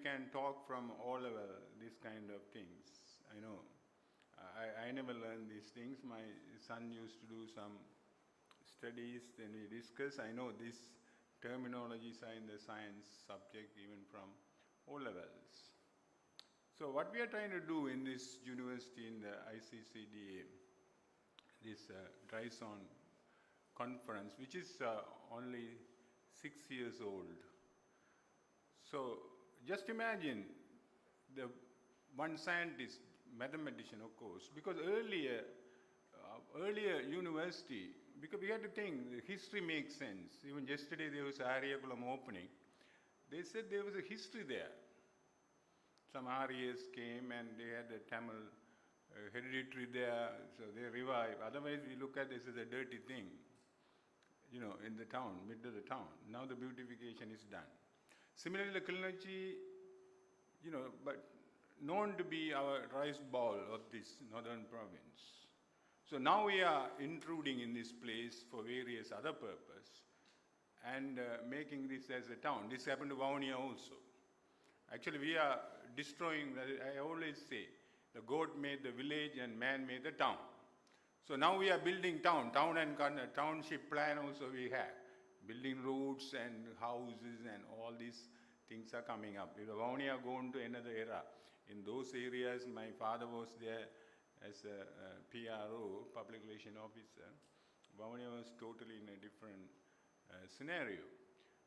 can talk from all level, these kind of things. I know. I never learned these things. My son used to do some studies, then we discuss. I know these terminologies are in the science subject even from O levels. So what we are trying to do in this university, in the ICDA, this dry zone conference, which is only 6 years old. So just imagine the one scientist, mathematician of course, because earlier university, because we had to think, the history makes sense. Even yesterday there was Ariviyal opening. They said there was a history there. Some Aryas came and they had the Tamil hereditary there, so they revived. Otherwise we look at this as a dirty thing, you know, in the town, mid of the town. Now the beautification is done. Similarly, the Kilinochchi, you know, but known to be our rice bowl of this northern province. So now we are intruding in this place for various other purpose and making this as a town. This happened to Vavuniya also. Actually, we are destroying, I always say, the goat made the village and man made the town. So now we are building town and township plan also we have. Building roads and houses and all these things are coming up. If Vavuniya gone to another era, in those areas my father was there as a PRO, public relation officer. Vavuniya was totally in a different scenario.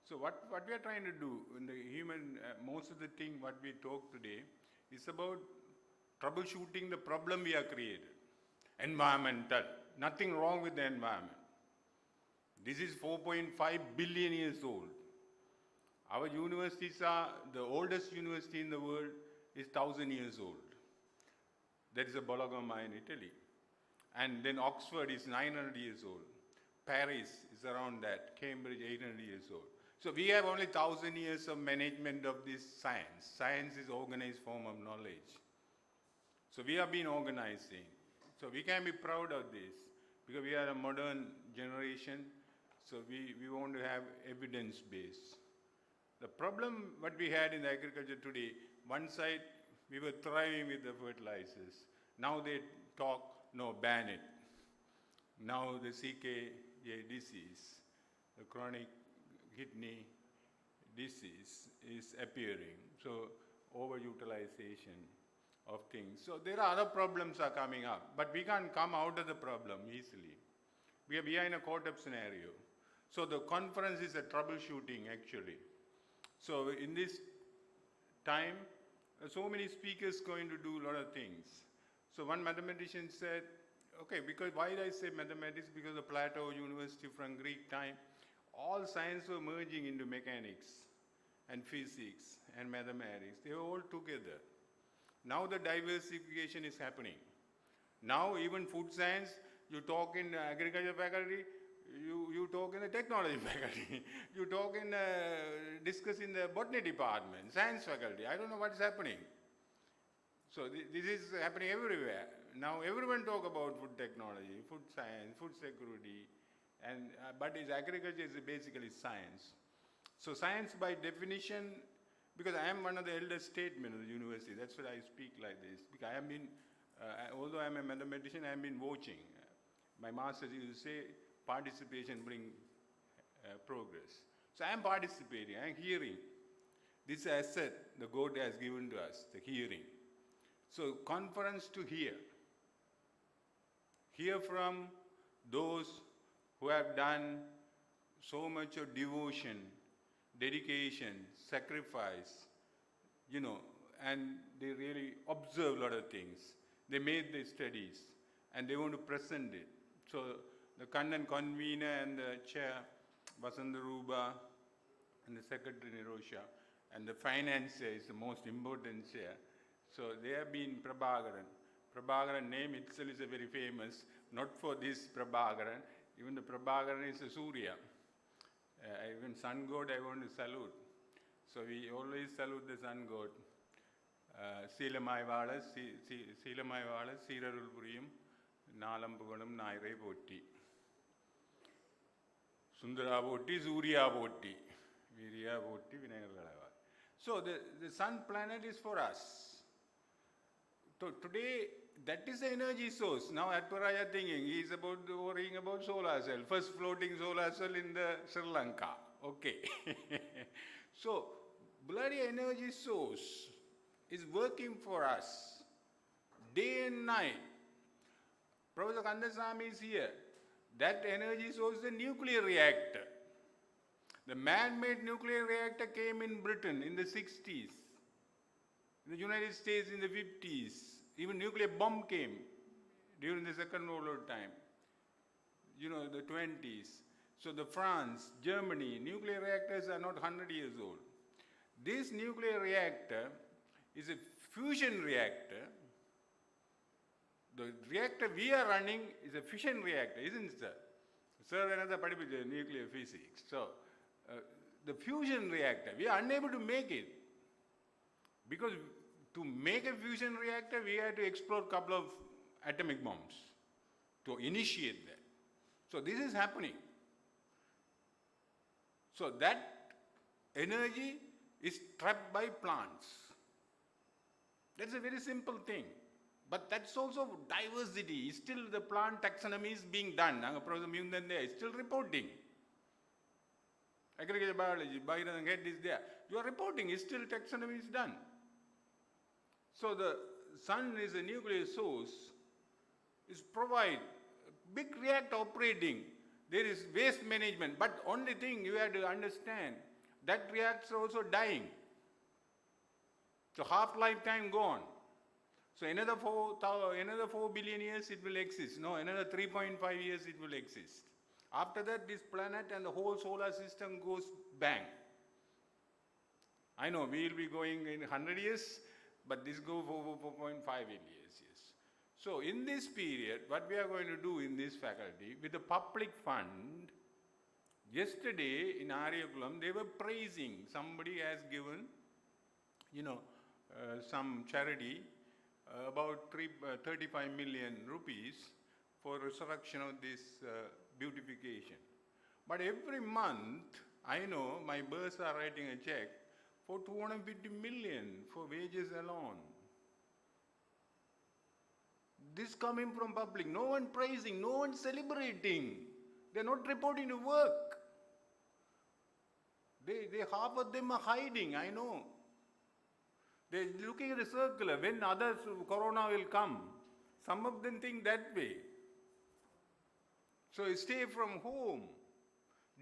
So what we are trying to do in the human, most of the thing what we talk today is about troubleshooting the problem we have created. Environmental, nothing wrong with the environment. This is 4.5 billion years old. Our universities are, the oldest university in the world is 1,000 years old. That is a Bologna in Italy. And then Oxford is 900 years old. Paris is around that. Cambridge 800 years old. So we have only 1,000 years of management of this science. Science is organized form of knowledge. So we have been organizing. So we can be proud of this because we are a modern generation. So we want to have evidence base. The problem what we had in the agriculture today, one side we were thriving with the fertilizers. Now they talk, no, ban it. Now the CKA disease, the chronic kidney disease is appearing. So overutilization of things. So there are other problems are coming up, but we can't come out of the problem easily. We are in a caught-up scenario. So the conference is a troubleshooting actually. So in this time, so many speakers going to do a lot of things. So one mathematician said, okay, because why did I say mathematics? Because the Plato University from Greek time, all science were merging into mechanics and physics and mathematics. They were all together. Now the diversification is happening. Now even food science, you talk in agriculture faculty, you talk in the technology faculty, you talk in, discuss in the botany department, science faculty. I don't know what's happening. So this is happening everywhere. Now everyone talk about food technology, food science, food security, and but agriculture is basically science. So science by definition, because I am one of the elder statesmen of the university, that's why I speak like this. Because I have been, although I am a mathematician, I have been watching. My masters used to say, participation brings progress. So I am participating, I am hearing. This asset the God has given to us, the hearing. So conference to hear. Hear from those who have done so much of devotion, dedication, sacrifice, you know, and they really observe a lot of things. They made the studies and they want to present it. So the convener and the chair, Vasanta Ruba, and the secretary Nirosha, and the financier is the most important chair. So they have been Prabhakaran. Prabhakaran name itself is a very famous, not for this Prabhakaran, even the Prabhakaran is a Surya. Even sun god I want to salute. So we always salute the sun god. Seelamai Vala, Seerarul Puriyum, Nalam Puganam Naire Potti. Sundara Potti, Surya Potti, Virya Potti, Vinayagalava. So the sun planet is for us. So today, that is the energy source. Now Atparaya thinking, he is worrying about solar cell, first floating solar cell in the Sri Lanka. Okay. So, bloody energy source is working for us day and night. Professor Kandasamy is here. That energy source is the nuclear reactor. The man-made nuclear reactor came in Britain in the 60s. In the United States in the 50s. Even nuclear bomb came during the Second World War time. You know, the 20s. So the France, Germany, nuclear reactors are not 100 years old. This nuclear reactor is a fusion reactor. The reactor we are running is a fission reactor, isn't it, sir? Sir, another particular nuclear physics. So, the fusion reactor, we are unable to make it. Because to make a fusion reactor, we had to explode a couple of atomic bombs to initiate that. So, this is happening. So, that energy is trapped by plants. That's a very simple thing. But that's also diversity. Still the plant taxonomy is being done. Professor Myundan there is still reporting. Agriculture biology, Byron head is there. You are reporting, still taxonomy is done. So the sun is a nuclear source, is provide big reactor operating. There is waste management, but only thing you have to understand, that reactor is also dying. So half-lifetime gone. So another 4 billion years it will exist. No, another 3.5 years it will exist. After that, this planet and the whole solar system goes bang. I know we will be going in 100 years, but this goes for 4.5 years. So in this period, what we are going to do in this faculty, with the public fund, yesterday in Ariyakulam, they were praising, somebody has given, some charity, about 35 million rupees for resurrection of this beautification. But every month, I know my boss are writing a check for 250 million for wages alone. This coming from public, no one praising, no one celebrating. They're not reporting to work. They half of them are hiding, I know. They're looking at the circular, when others, corona will come. Some of them think that way. So stay from home,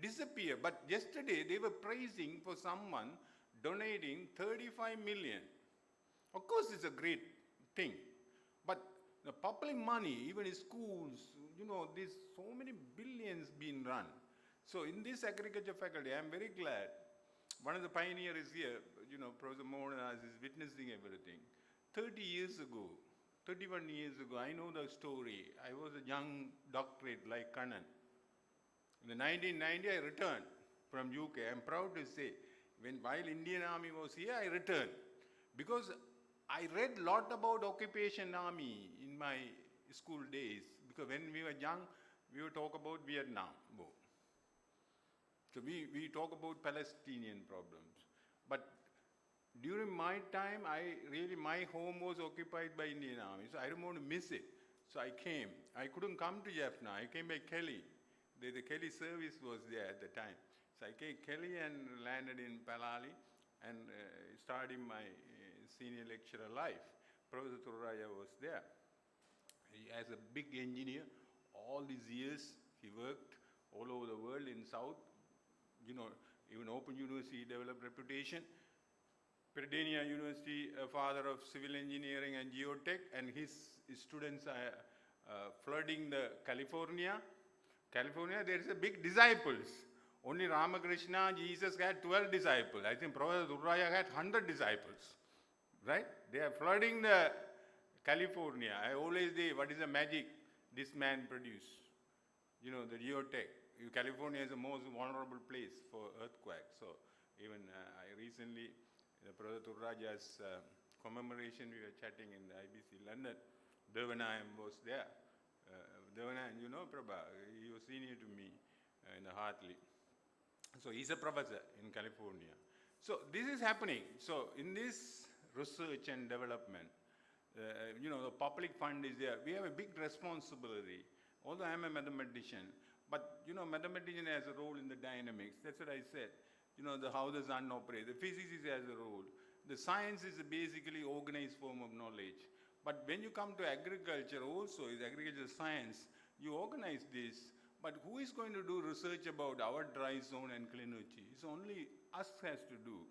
disappear. But yesterday they were praising for someone donating 35 million. Of course it's a great thing. But the public money, even in schools, there's so many billions being run. So in this agriculture faculty, I'm very glad. One of the pioneers here, Professor Mohanas is witnessing everything. 31 years ago, I know the story. I was a young doctorate like Kannan. In the 1990, I returned from UK. I'm proud to say, while Indian Army was here, I returned. Because I read a lot about occupation army in my school days. Because when we were young, we would talk about Vietnam War. So we talk about Palestinian problems. But during my time, my home was occupied by Indian Army. So I don't want to miss it. So I came. I couldn't come to Jaffna. I came by Kelly. The Kelly service was there at the time. So I came Kelly and landed in Palali and started my senior lecturer life. Professor Turraya was there. He, as a big engineer, all these years he worked all over the world in South. Even Open University developed reputation. Peradeniya University, a father of civil engineering and geotech, and his students are flooding the California. There is a big disciples. Only Ramakrishna, Jesus had 12 disciples. I think Professor Durraya had 100 disciples. Right? They are flooding the California. I always say, what is the magic this man produced? The geotech. California is the most vulnerable place for earthquakes. So even I recently, Professor Turraja's commemoration, we were chatting in the IBC London. Devanayam was there. Devanayam, Prabha, he was senior to me in the Hartley. So he's a professor in California. So this is happening. So in this research and development, the public fund is there. We have a big responsibility. Although I'm a mathematician, but mathematician has a role in the dynamics. That's what I said. How the sun operates. The physicist has a role. The science is basically organized form of knowledge. But when you come to agriculture also, is agricultural science, you organize this. But who is going to do research about our dry zone and Kilinochchi? It's only us has to do.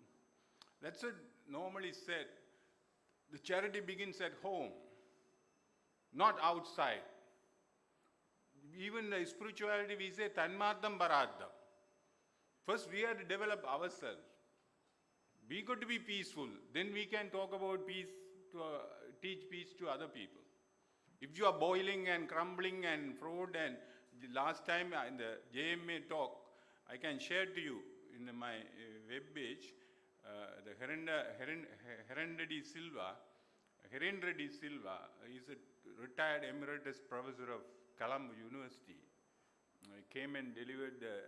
That's what normally said. The charity begins at home, not outside. Even the spirituality, we say, Tanmartham Bharadam. First, we have to develop ourselves. We got to be peaceful. Then we can talk about peace, teach peace to other people. If you are boiling and crumbling and fraud, and the last time in the JMA talk, I can share to you in my web page, the Herendreddy Silva is a retired emeritus professor of Colombo University. He came and delivered the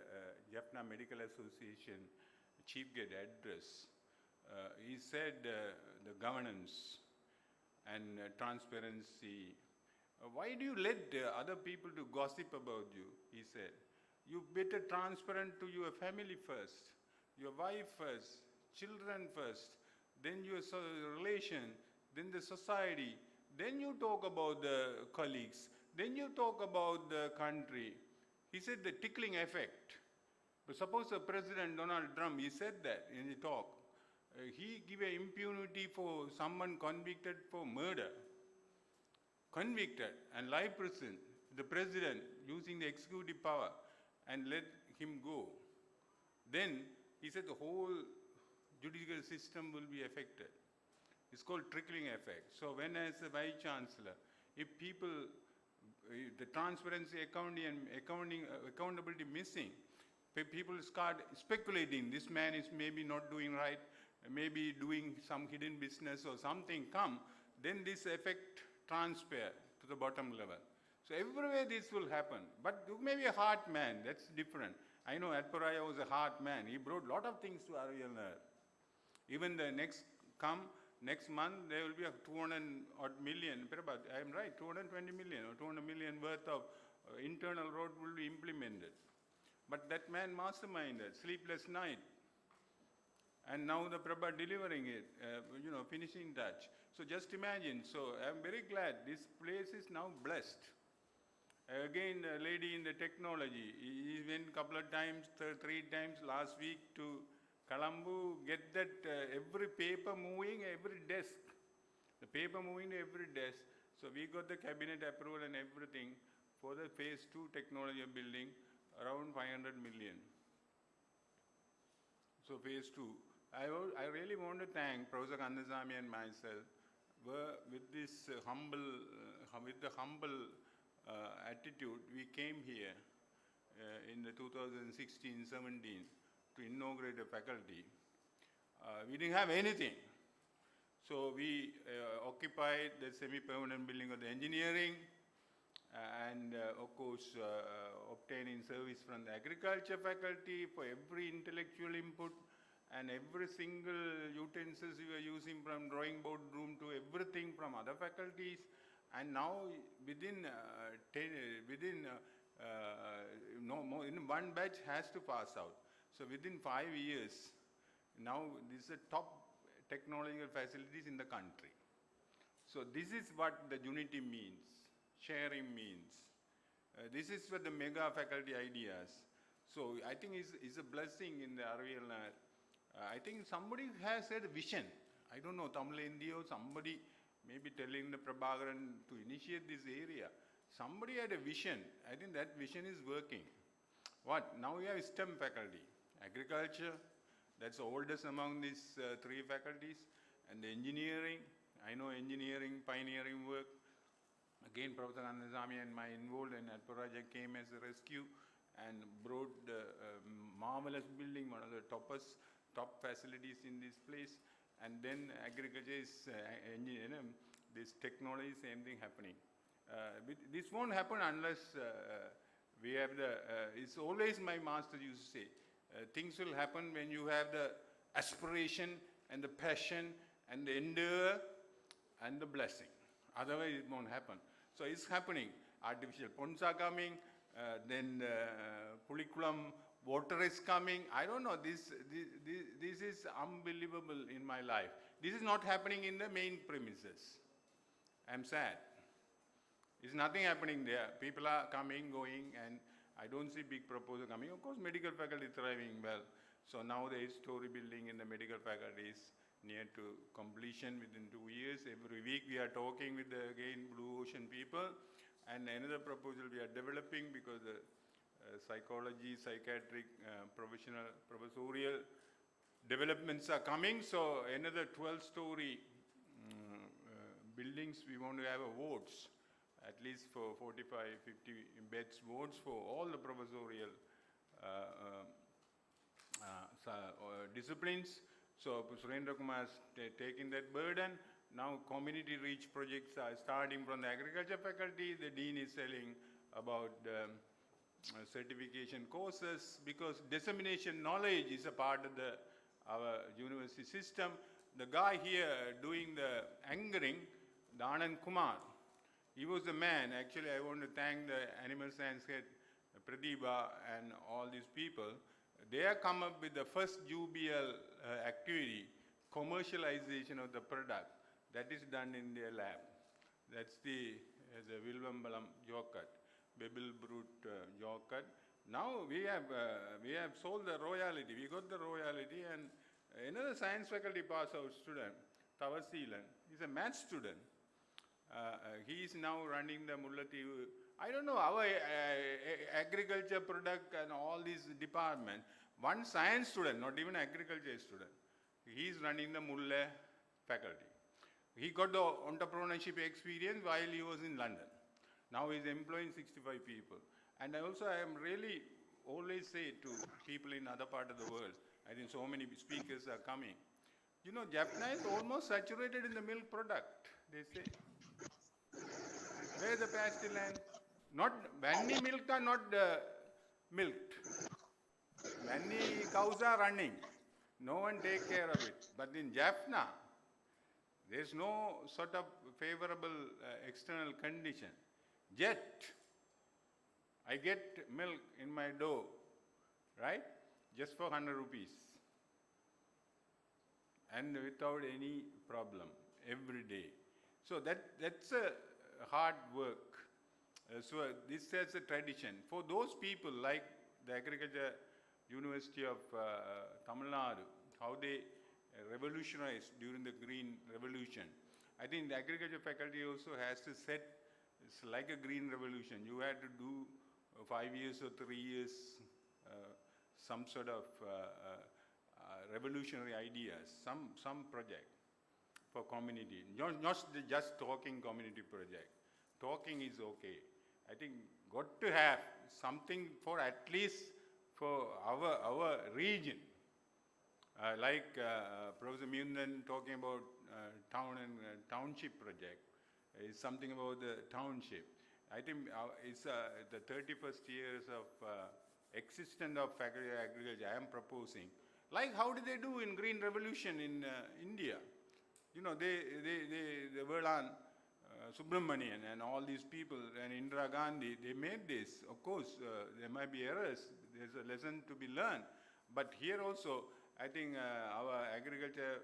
Jaffna Medical Association chief guest address. He said the governance and transparency. Why do you let other people to gossip about you? He said, you better transparent to your family first, your wife first, children first, then your relation, then the society, then you talk about the colleagues, then you talk about the country. He said the tickling effect. But suppose the President Donald Trump, he said that in the talk. He gave an impunity for someone convicted for murder. Convicted and life prison. The President using the executive power and let him go. Then he said the whole judicial system will be affected. It's called trickling effect. So when as a Vice Chancellor, if people, the transparency, accountability missing, people start speculating, this man is maybe not doing right, maybe doing some hidden business or something come, then this effect transfer to the bottom level. So everywhere this will happen. But you may be a hard man, that's different. I know Atparaya was a hard man. He brought a lot of things to Ariviyal. Even the next month, there will be a 200 odd million, I am right, 220 million or 200 million worth of internal road will be implemented. But that man masterminded, sleepless night. And now the Prabha delivering it, finishing touch. So just imagine, so I'm very glad this place is now blessed. Again, a lady in the technology, he went a couple of times, 3 times last week to Colombo, get that every paper moving, every desk. The paper moving to every desk. So we got the cabinet approval and everything for the phase 2 technology building, around 500 million. So phase 2. I really want to thank Professor Kandasamy and myself with this humble attitude. We came here in the 2016-17 to inaugurate a faculty. We didn't have anything. So we occupied the semi-permanent building of the engineering and of course obtaining service from the agriculture faculty for every intellectual input and every single utensils we were using from drawing board room to everything from other faculties. And now within in one batch has to pass out. So within 5 years, now this is the top technological facilities in the country. So this is what the unity means, sharing means. This is what the mega faculty ideas. So I think it's a blessing in the Ariviyal. I think somebody has had a vision. I don't know, Tamil India or somebody maybe telling the Prabhakaran to initiate this area. Somebody had a vision. I think that vision is working. What? Now we have STEM faculty. Agriculture, that's the oldest among these 3 faculties. And the engineering, I know engineering, pioneering work. Again, Professor Kandasamy and my involved in that project came as a rescue and brought the marvelous building, one of the top facilities in this place. And then agriculture is, this technology, same thing happening. This won't happen unless we have the, it's always my master used to say, things will happen when you have the aspiration and the passion and the endeavor and the blessing. Otherwise, it won't happen. So it's happening. Artificial ponds are coming, then Pulikulam water is coming. I don't know, this is unbelievable in my life. This is not happening in the main premises. I'm sad. There's nothing happening there. People are coming, going, and I don't see big proposal coming. Of course, medical faculty is thriving well. So now the 8-story building in the medical faculty is near to completion within 2 years. Every week we are talking with the, again, Blue Ocean people. And another proposal we are developing because the psychology, psychiatric, professorial developments are coming. So another 12-story buildings, we want to have a wards, at least for 45, 50 beds wards for all the professorial disciplines. So Surendra Kumar has taken that burden. Now community reach projects are starting from the agriculture faculty. The dean is telling about certification courses, because dissemination knowledge is a part of our university system. The guy here doing the anchoring, the Anand Kumar, he was the man. Actually, I want to thank the animal science head, Pratibha, and all these people. They have come up with the first UBL activity, commercialization of the product. That is done in their lab. That's the Vilvambalam yogurt, Bebel Brute yogurt. Now we have sold the royalty. We got the royalty, and another science faculty pass out student, Tavasilan, he's a math student. He is now running the Mullatiu. I don't know, our agriculture product and all these departments. One science student, not even agriculture student, he is running the Mulla faculty. He got the entrepreneurship experience while he was in London. Now he is employing 65 people. And I am really always say to people in other part of the world, I think so many speakers are coming. You know, Jaffna is almost saturated in the milk product, they say. Where is the pasture land? Not, many milk are not milked. Many cows are running. No one take care of it. But in Jaffna, there is no sort of favorable external condition. Yet, I get milk in my door, right? Just for 100 rupees. And without any problem, every day. So that's a hard work. So this is a tradition. For those people like the Agriculture University of Tamil Nadu, how they revolutionized during the Green Revolution. I think the agriculture faculty also has to set, it's like a green revolution. You had to do 5 years or 3 years, some sort of revolutionary ideas, some project for community. Not just talking community project. Talking is okay. I think got to have something for at least for our region. Like Professor Mundan talking about town and township project, is something about the township. I think it's the 31st years of existence of faculty of agriculture I am proposing. Like how did they do in Green Revolution in India? You know, they Verlan, Subramanian and all these people and Indira Gandhi, they made this. Of course, there might be errors. There's a lesson to be learned. But here also, I think our agriculture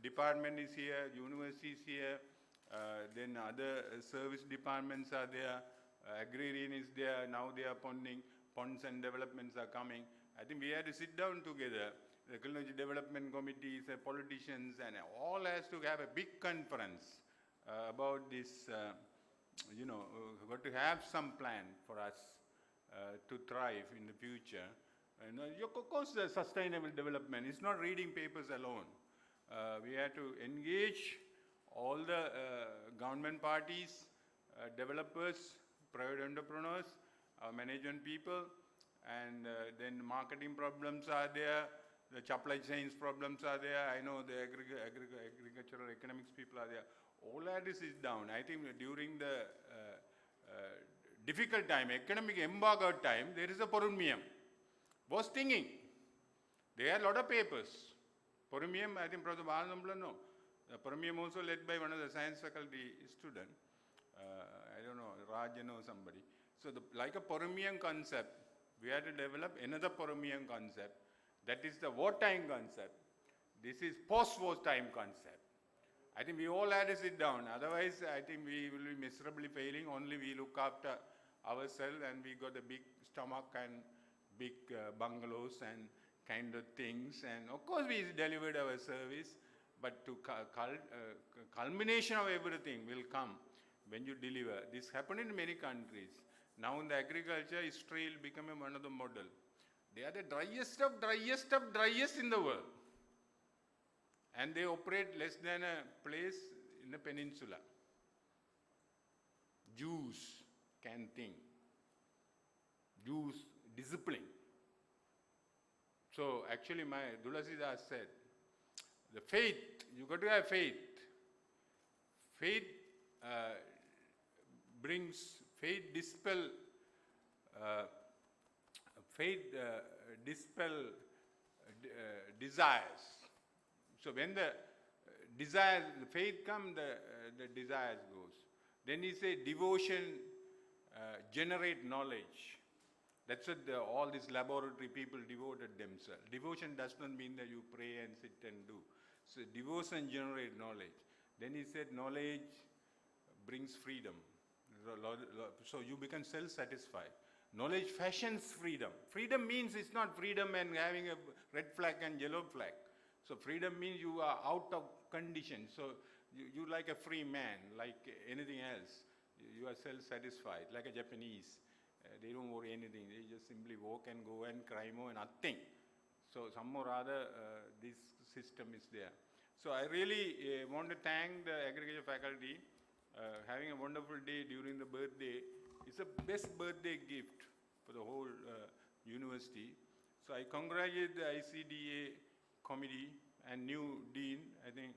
department is here, university is here, then other service departments are there, agrarian is there, now they are ponds and developments are coming. I think we have to sit down together, the Kilinochchi Development Committees, politicians, and all has to have a big conference about this, got to have some plan for us to thrive in the future. And of course, the sustainable development is not reading papers alone. We have to engage all the government parties, developers, private entrepreneurs, management people, and then marketing problems are there, the supply chains problems are there. I know the agricultural economics people are there. All that is down. I think during the difficult time, economic embargo time, there is a Porunmiyam was thinking. They had a lot of papers. Pormium, I think Professor Balanambla, no. Pormium also led by one of the science faculty student. I don't know, Rajan or somebody. So like a Pormium concept, we had to develop another Pormium concept. That is the wartime concept. This is post-wartime concept. I think we all had to sit down. Otherwise, I think we will be miserably failing. Only we look after ourselves, and we got a big stomach and big bungalows and kind of things. And of course, we delivered our service. But to culmination of everything will come when you deliver. This happened in many countries. Now in the agriculture, Israel became one of the model. They are the driest of driest in the world. And they operate less than a place in the peninsula. Jews can think. Jews discipline. So actually my Dulasidas said, the faith, you got to have faith. Faith dispel desires. So when the desire, the faith comes, the desires goes. Then he said devotion generate knowledge. That's what all these laboratory people devoted themselves. Devotion does not mean that you pray and sit and do. So devotion generates knowledge. Then he said knowledge brings freedom. So you become self-satisfied. Knowledge fashions freedom. Freedom means it's not freedom and having a red flag and yellow flag. So freedom means you are out of condition. So you like a free man, like anything else. You are self-satisfied, like a Japanese. They don't worry anything. They just simply walk and go and cry more and nothing. So some or other, this system is there. So I really want to thank the agriculture faculty. Having a wonderful day during the birthday. It's the best birthday gift for the whole university. So I congratulate the ICDA committee and new dean. I think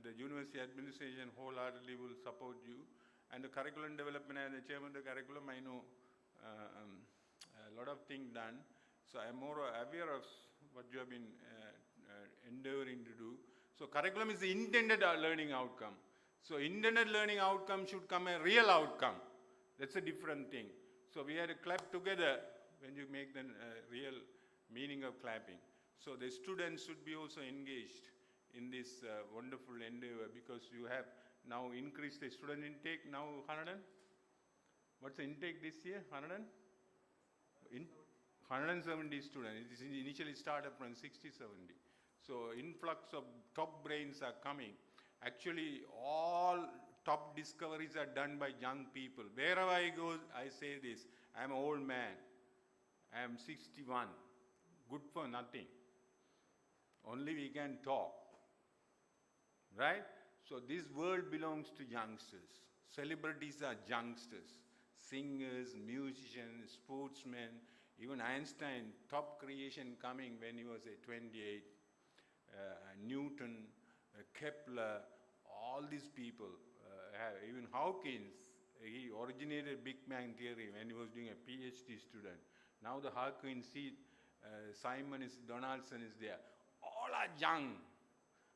the university administration wholeheartedly will support you. And the curriculum development, and the chairman of the curriculum, I know a lot of things done. So I'm more aware of what you have been endeavoring to do. So curriculum is the intended learning outcome. So intended learning outcome should come a real outcome. That's a different thing. So we had to clap together when you make the real meaning of clapping. So the students should be also engaged in this wonderful endeavor, because you have now increased the student intake, now 100 and, what's the intake this year, 170 students. It initially started from 60, 70. So influx of top brains are coming. Actually, all top discoveries are done by young people. Wherever I go, I say this, I'm an old man. I am 61, good for nothing. Only we can talk, right? So this world belongs to youngsters. Celebrities are youngsters. Singers, musicians, sportsmen, even Einstein, top creation coming when he was 28. Newton, Kepler, all these people, even Hawkins, he originated Big Bang theory when he was doing a PhD student. Now the Hawkins seat, Donaldson is there. All are young.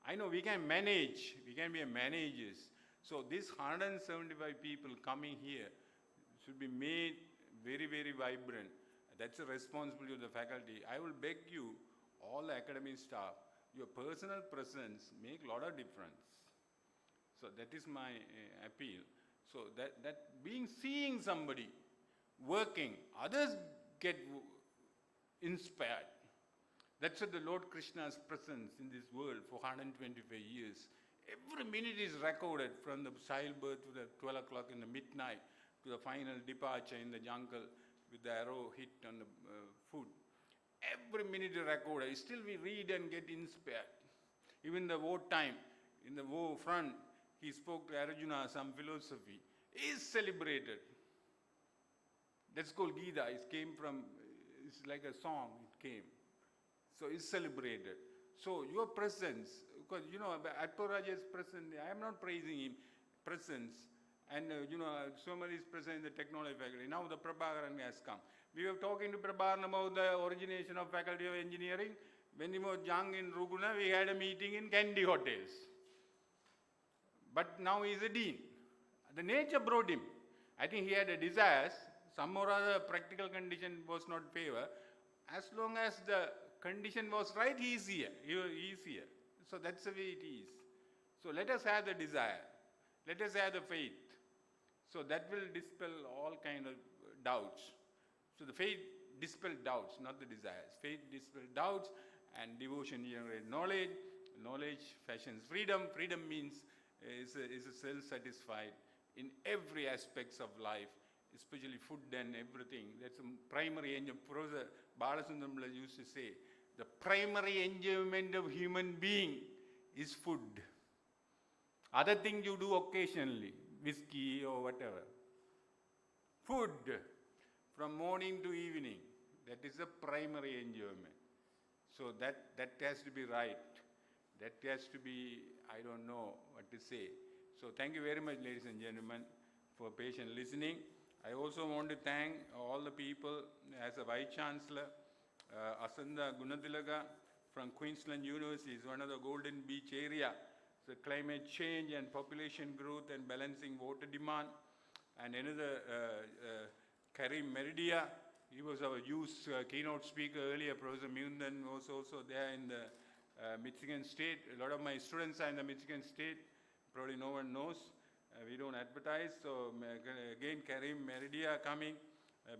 I know we can manage, we can be managers. So these 175 people coming here should be made very, very vibrant. That's a responsibility of the faculty. I will beg you, all the academic staff, your personal presence make a lot of difference. So that is my appeal. So that seeing somebody working, others get inspired. That's what the Lord Krishna's presence in this world for 125 years. Every minute is recorded, from the childbirth to the 12 o'clock in the midnight to the final departure in the jungle with the arrow hit on the foot. Every minute is recorded. Still we read and get inspired. Even the war time, in the war front, he spoke to Arjuna some philosophy. Is celebrated. That's called Gita. It came from, it's like a song, it came. So it's celebrated. So your presence, because you know, Atparaja's presence, I am not praising him, presence, and you know, Somal is present in the technology faculty. Now the Prabhakaran has come. We were talking to Prabharan about the origination of Faculty of Engineering. When he was young in Ruguna, we had a meeting in Candy Hotels. But now he is a dean. The nature brought him. I think he had a desire. Some or other practical condition was not favor. As long as the condition was right, he is here. He is here. So that's the way it is. So let us have the desire. Let us have the faith. So that will dispel all kind of doubts. So the faith dispel doubts, not the desires. Faith dispel doubts, and devotion generates knowledge. Knowledge fashions freedom. Freedom means is a self-satisfied in every aspects of life, especially food and everything. That's a primary enjoyment. Professor Balasundaram used to say, the primary enjoyment of human being is food. Other things you do occasionally, whiskey or whatever. Food, from morning to evening, that is the primary enjoyment. So that has to be right. That has to be, I don't know what to say. So thank you very much, ladies and gentlemen, for patient listening. I also want to thank all the people as a Vice Chancellor, Asanda Gunatilaga from Queensland University is one of the Golden Beach area. So climate change and population growth and balancing water demand. And another, Karim Meridia, he was our youth keynote speaker earlier. Professor Mundan was also there in the Michigan State. A lot of my students are in the Michigan State. Probably no one knows. We don't advertise. So again, Karim Meridia coming,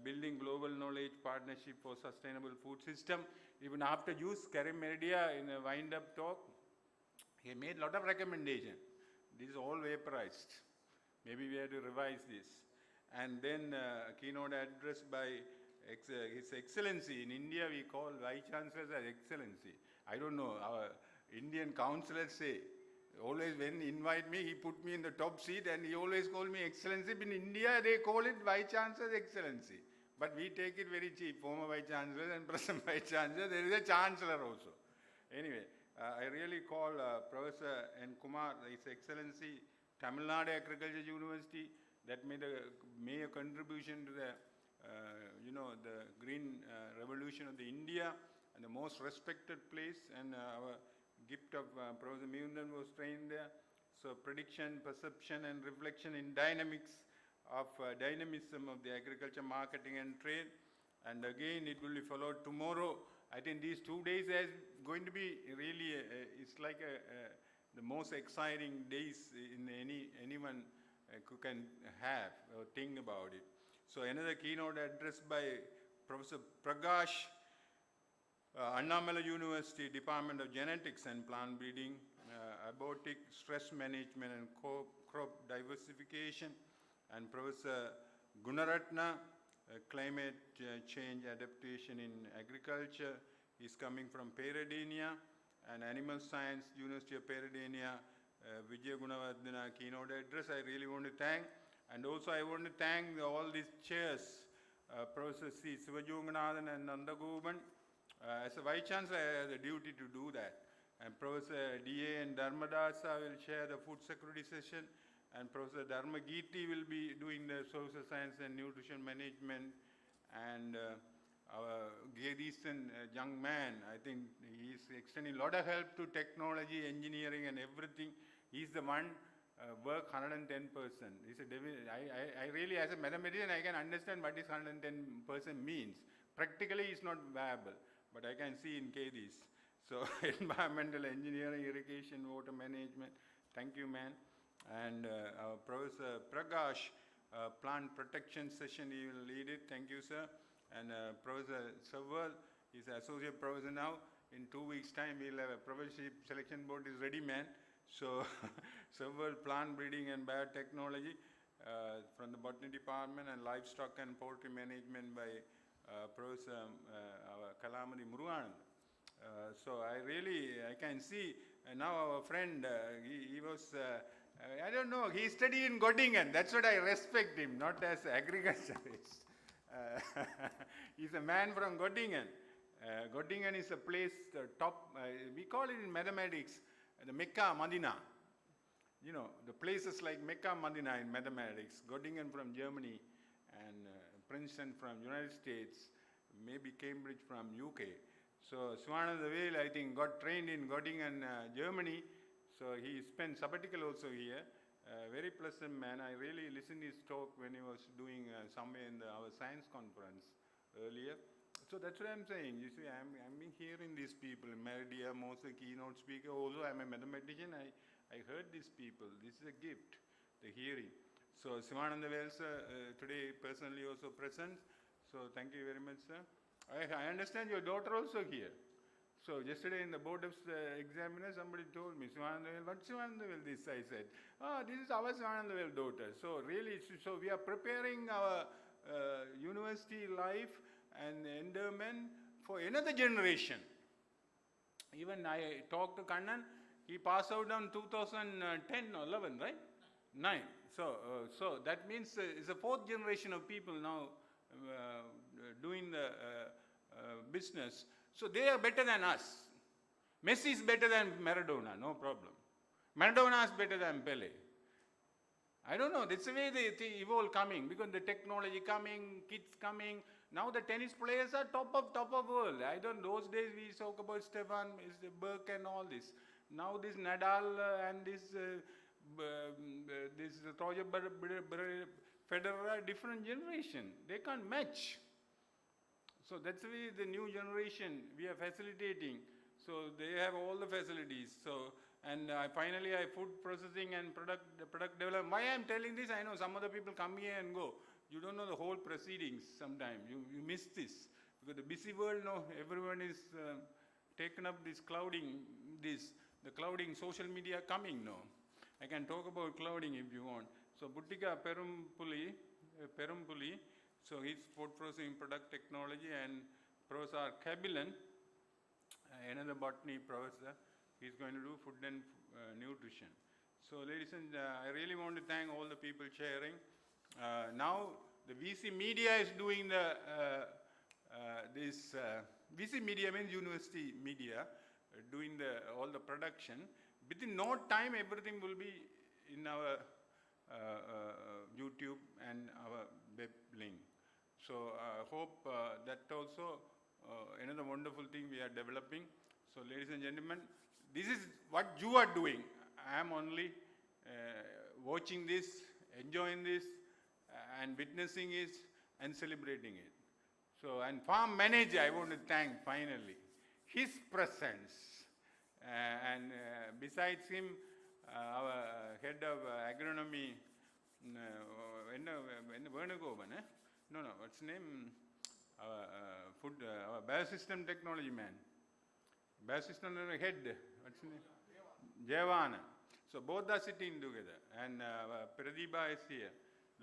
building global knowledge partnership for sustainable food system. Even after use, Karim Meridia in a wind-up talk, he made a lot of recommendations. This is all vaporized. Maybe we have to revise this. And then keynote address by His Excellency. In India, we call Vice Chancellors as Excellency. I don't know, our Indian counselors say, always when he invite me, he put me in the top seat and he always call me Excellency. In India, they call it Vice Chancellor's Excellency. But we take it very cheap, former Vice Chancellor and present Vice Chancellor. There is a Chancellor also. Anyway, I really call Professor N. Kumar, His Excellency, Tamil Nadu Agriculture University, that made a contribution to the, the green revolution of the India, and the most respected place, and our gift of Professor Mundan was trained there. So prediction, perception, and reflection in dynamics of dynamism of the agriculture, marketing, and trade. And again, it will be followed tomorrow. I think these 2 days are going to be really, it's like the most exciting days in anyone who can have or think about it. So another keynote address by Professor Prakash, Annamala University Department of Genetics and Plant Breeding, Abortic Stress Management and Crop Diversification, and Professor Gunaratna, Climate Change Adaptation in Agriculture, is coming from Peradeniya, and Animal Science, University of Peradeniya, Vijay Gunavardhana keynote address. I really want to thank. And also I want to thank all these chairs, Professor C. Sivajoganathan and Nandagoban. As a Vice Chancellor, I have the duty to do that. And Professor D.A. and Dharmadasa will share the food security session, and Professor Dharmagiti will be doing the social science and nutrition management, and our Great Eastern young man, I think he is extending a lot of help to technology, engineering, and everything. He's the one work 110%. He's I really, as a mathematician, I can understand what this 110% means. Practically, it's not viable, but I can see in KDs. So environmental engineering, irrigation, water management. Thank you, man. And our Professor Prakash, plant protection session, he will lead it. Thank you, sir. And Professor Savwal is associate professor now. In 2 weeks' time, we'll have a professorship selection board is ready, man. So Savwal, plant breeding and biotechnology from the botany department, and livestock and poultry management by Professor Kalamadi Murugan. So I can see now our friend, he was, I don't know, he studied in Göttingen. That's what I respect him, not as agriculturist. He's a man from Göttingen. Göttingen is a place, top, we call it in mathematics, the Mecca, Medina. You know, the places like Mecca, Medina in mathematics, Göttingen from Germany, and Princeton from United States, maybe Cambridge from UK. So Swananda Veil, I think, got trained in Göttingen, Germany. So he spent sabbatical also here. Very pleasant man. I really listened to his talk when he was doing somewhere in our science conference earlier. So that's what I'm saying. You see, I'm hearing these people. Meridia, Mose, keynote speaker. Although I'm a mathematician, I heard these people. This is a gift, the hearing. So Sivananda Veil, today personally also present. So thank you very much, sir. I understand your daughter also here. So yesterday in the board of examiner, somebody told me, Sivananda Veil, what Sivananda Veil this? I said, this is our Sivananda Veil daughter. So really, so we are preparing our university life and endowment for another generation. Even I talked to Kannan, he passed out in 2010 or 11, right? 9. So that means it's a fourth generation of people now doing the business. So they are better than us. Messi is better than Maradona, no problem. Maradona is better than Pele. I don't know, that's the way they evolve coming, because the technology coming, kids coming. Now the tennis players are top of world. I don't, those days we talk about Stefan, Burke and all this. Now this Nadal and this Roger Federer, different generation. They can't match. So that's the way the new generation we are facilitating. So they have all the facilities. So and finally food processing and product development. Why I'm telling this, I know some other people come here and go. You don't know the whole proceedings sometimes. You miss this. Because the busy world now, everyone is taken up this clouding, the clouding social media coming now. I can talk about clouding if you want. So Buttika Perumpuli, so he's food processing product technology, and Professor Kabilan, another botany professor, he's going to do food and nutrition. So ladies and I really want to thank all the people sharing. Now the VC media is doing VC media means university media, doing all the production. Within no time everything will be in our YouTube and our web link. So I hope that also another wonderful thing we are developing. So ladies and gentlemen, this is what you are doing. I am only watching this, enjoying this, and witnessing it and celebrating it. So, and farm manager, I want to thank finally his presence. And besides him, our head of agronomy, what's his name? Our biosystem technology man. Biosystem head, what's his name? Jaffna. So both are sitting together. And Pradeepa is here,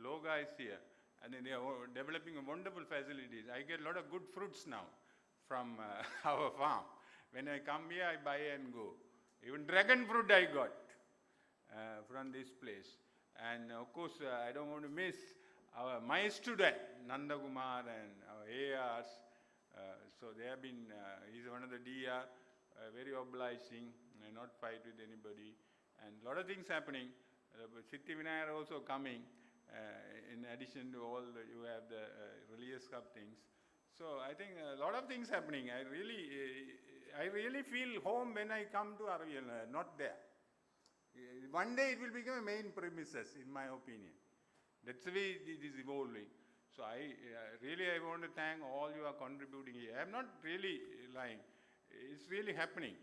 Loga is here. And then they are developing wonderful facilities. I get a lot of good fruits now from our farm. When I come here, I buy and go. Even dragon fruit I got from this place. And of course, I don't want to miss my student, Nanda Kumar, and our ARs. So they have been, he's one of the DR, very obliging, not fight with anybody. And a lot of things happening. Siddhi Vinayar also coming. In addition to all, you have the religious cup things. So I think a lot of things happening. I really feel home when I come to Ariviyal, not there. One day it will become a main premises, in my opinion. That's the way it is evolving. So I want to thank all you are contributing here. I'm not really lying. It's really happening.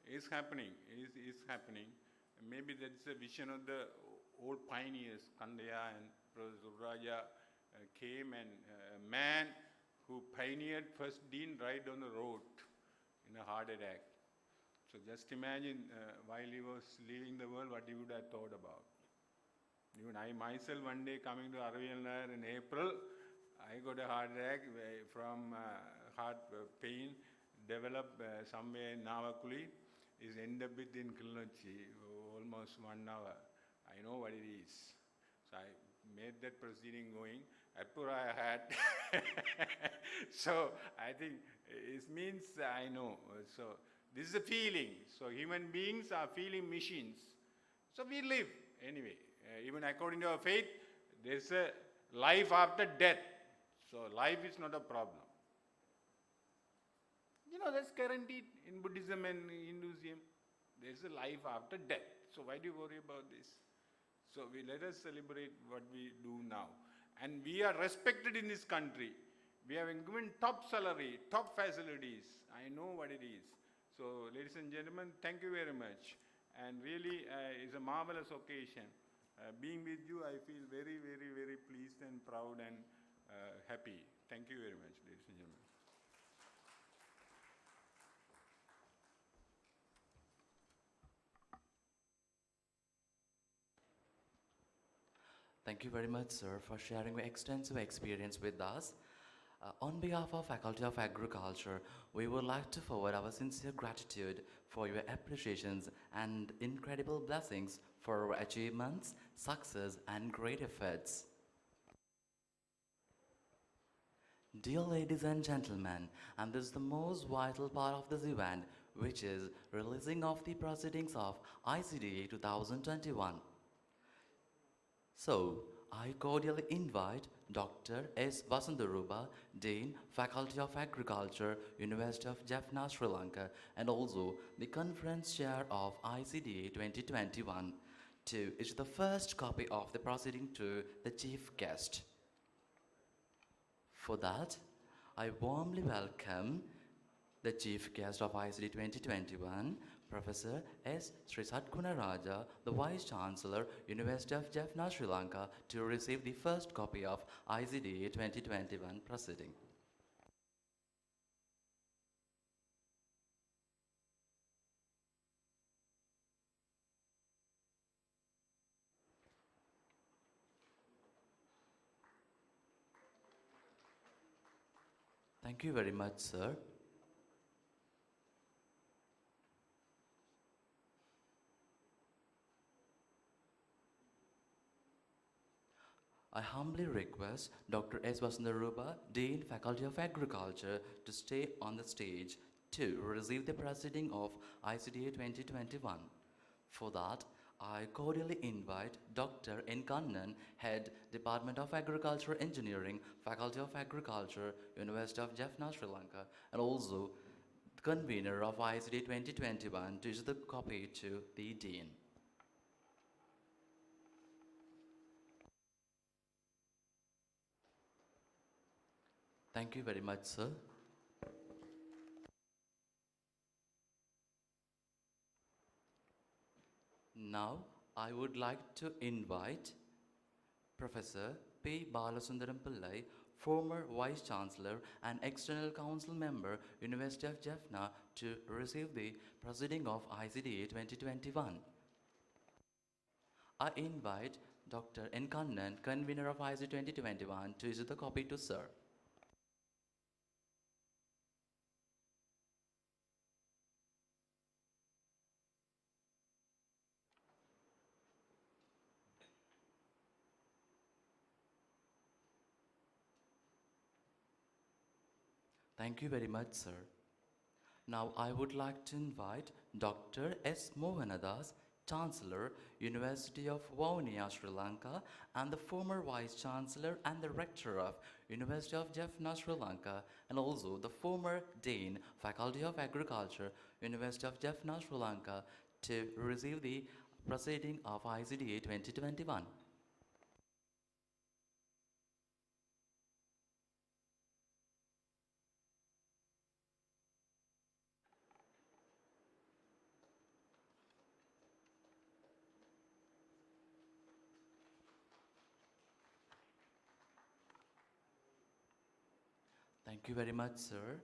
It's happening. It's happening. Maybe that's a vision of the old pioneers. Kandaya and Professor Raja came, and a man who pioneered first dean right on the road in a heart attack. So just imagine while he was leaving the world, what he would have thought about. Even I myself, one day coming to Ariviyal in April, I got a heart attack from heart pain, developed somewhere in Navakuli, is ended up in Kilinochchi, almost 1 hour. I know what it is. So I made that proceeding going. Apura I had. So I think it means I know. So this is a feeling. So human beings are feeling machines. So we live anyway. Even according to our faith, there's a life after death. So life is not a problem. That's guaranteed in Buddhism and Hinduism. There's a life after death. So why do you worry about this? So let us celebrate what we do now. And we are respected in this country. We have been given top salary, top facilities. I know what it is. So ladies and gentlemen, thank you very much. And really, it's a marvelous occasion. Being with you, I feel very, very, very pleased and proud and happy. Thank you very much, ladies and gentlemen. Thank you very much, sir, for sharing your extensive experience with us. On behalf of Faculty of Agriculture, we would like to forward our sincere gratitude for your appreciations and incredible blessings for our achievements, success, and great efforts. Dear ladies and gentlemen, and this is the most vital part of this event, which is releasing of the proceedings of ICDA 2021. So, I cordially invite Dr. S. Vasandaruba, Dean, Faculty of Agriculture, University of Jaffna, Sri Lanka, and also the Conference Chair of ICDA 2021, to issue the first copy of the proceeding to the Chief Guest. For that, I warmly welcome the Chief Guest of ICD 2021, Professor S. Sri Sadgunaraja, the Vice Chancellor, University of Jaffna, Sri Lanka, to receive the first copy of ICDA 2021 proceeding. Thank you very much, sir. I humbly request Dr. S. Vasandaruba, Dean, Faculty of Agriculture, to stay on the stage to receive the proceeding of ICDA 2021. For that, I cordially invite Dr. N. Kannan, Head, Department of Agriculture Engineering, Faculty of Agriculture, University of Jaffna, Sri Lanka, and also the convener of ICDA 2021, to issue the copy to the Dean. Thank you very much, sir. Now, I would like to invite Professor P. Balasundaram Pillai, former Vice Chancellor and External Council Member, University of Jaffna, to receive the proceeding of ICDA 2021. I invite Dr. N. Kannan, convener of ICDA 2021, to issue the copy to sir. Thank you very much, sir. Now I would like to invite Dr. S. Mohanadas, Chancellor, University of Vavuniya, Sri Lanka, and the former Vice Chancellor and the Rector of University of Jaffna, Sri Lanka, and also the former Dean, Faculty of Agriculture, University of Jaffna, Sri Lanka, to receive the proceeding of ICDA 2021. Thank you very much, sir.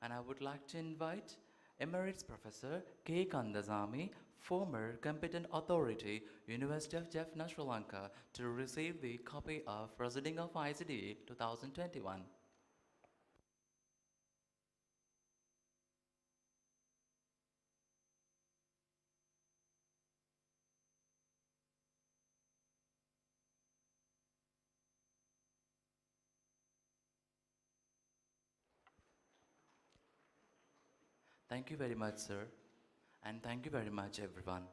And I would like to invite Emeritus Professor K. Kandasamy, former Competent Authority, University of Jaffna, Sri Lanka, to receive the copy of Proceeding of ICDA 2021. Thank you very much, sir. And thank you very much, everyone.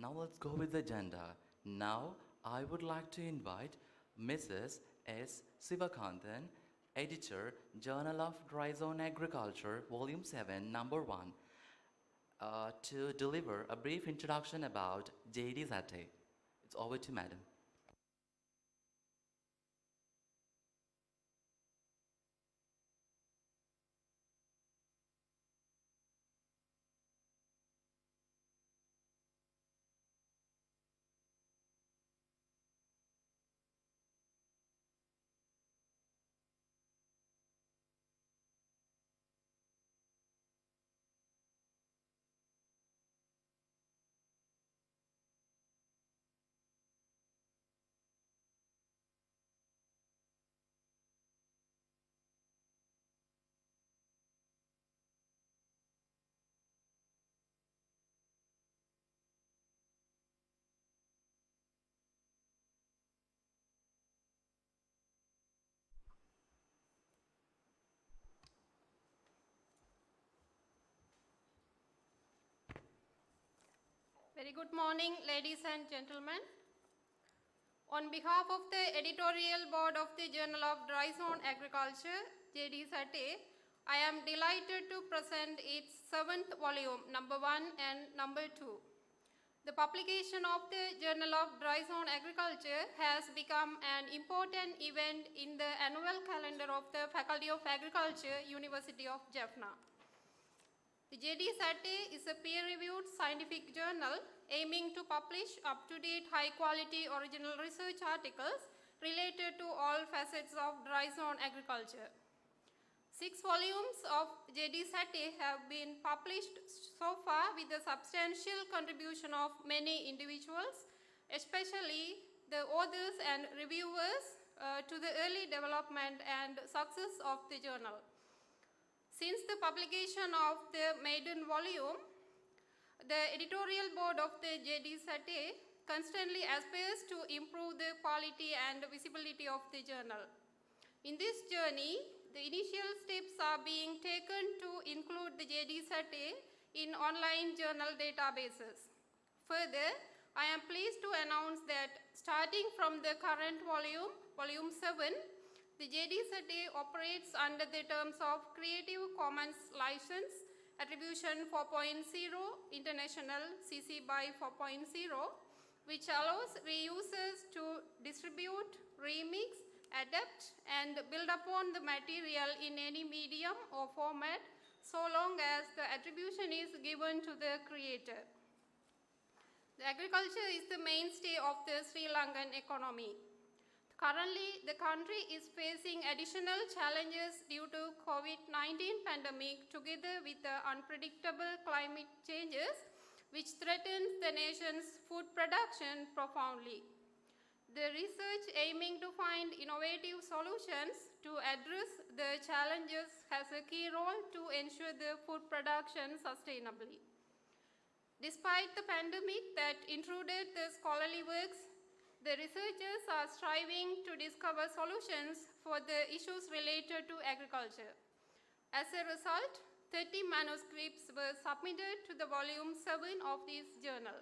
Now let's go with the agenda. Now I would like to invite Mrs. S. Sivakanthan, Editor, Journal of Dry Zone Agriculture, Volume 7, Number 1, to deliver a brief introduction about JD Zate. It's over to Madam. Very good morning, ladies and gentlemen. On behalf of the editorial board of the Journal of Dry Zone Agriculture, JD Sate, I am delighted to present its 7th volume, number 1 and number 2. The publication of the Journal of Dry Zone Agriculture has become an important event in the annual calendar of the Faculty of Agriculture, University of Jaffna. The JD Sate is a peer-reviewed scientific journal aiming to publish up-to-date, high-quality original research articles related to all facets of dry zone agriculture. 6 volumes of JD Sate have been published so far with the substantial contribution of many individuals, especially the authors and reviewers, to the early development and success of the journal. Since the publication of the maiden volume, the editorial board of the JD Sate constantly aspires to improve the quality and visibility of the journal. In this journey, the initial steps are being taken to include the JD Sate in online journal databases. Further, I am pleased to announce that starting from the current volume, Volume 7, the JD Sate operates under the terms of Creative Commons License Attribution 4.0 International CC by 4.0, which allows reusers to distribute, remix, adapt, and build upon the material in any medium or format so long as the attribution is given to the creator. The agriculture is the mainstay of the Sri Lankan economy. Currently, the country is facing additional challenges due to COVID-19 pandemic together with the unpredictable climate changes which threatens the nation's food production profoundly. The research aiming to find innovative solutions to address the challenges has a key role to ensure the food production sustainably. Despite the pandemic that intruded the scholarly works, the researchers are striving to discover solutions for the issues related to agriculture. As a result, 30 manuscripts were submitted to the volume 7 of this journal.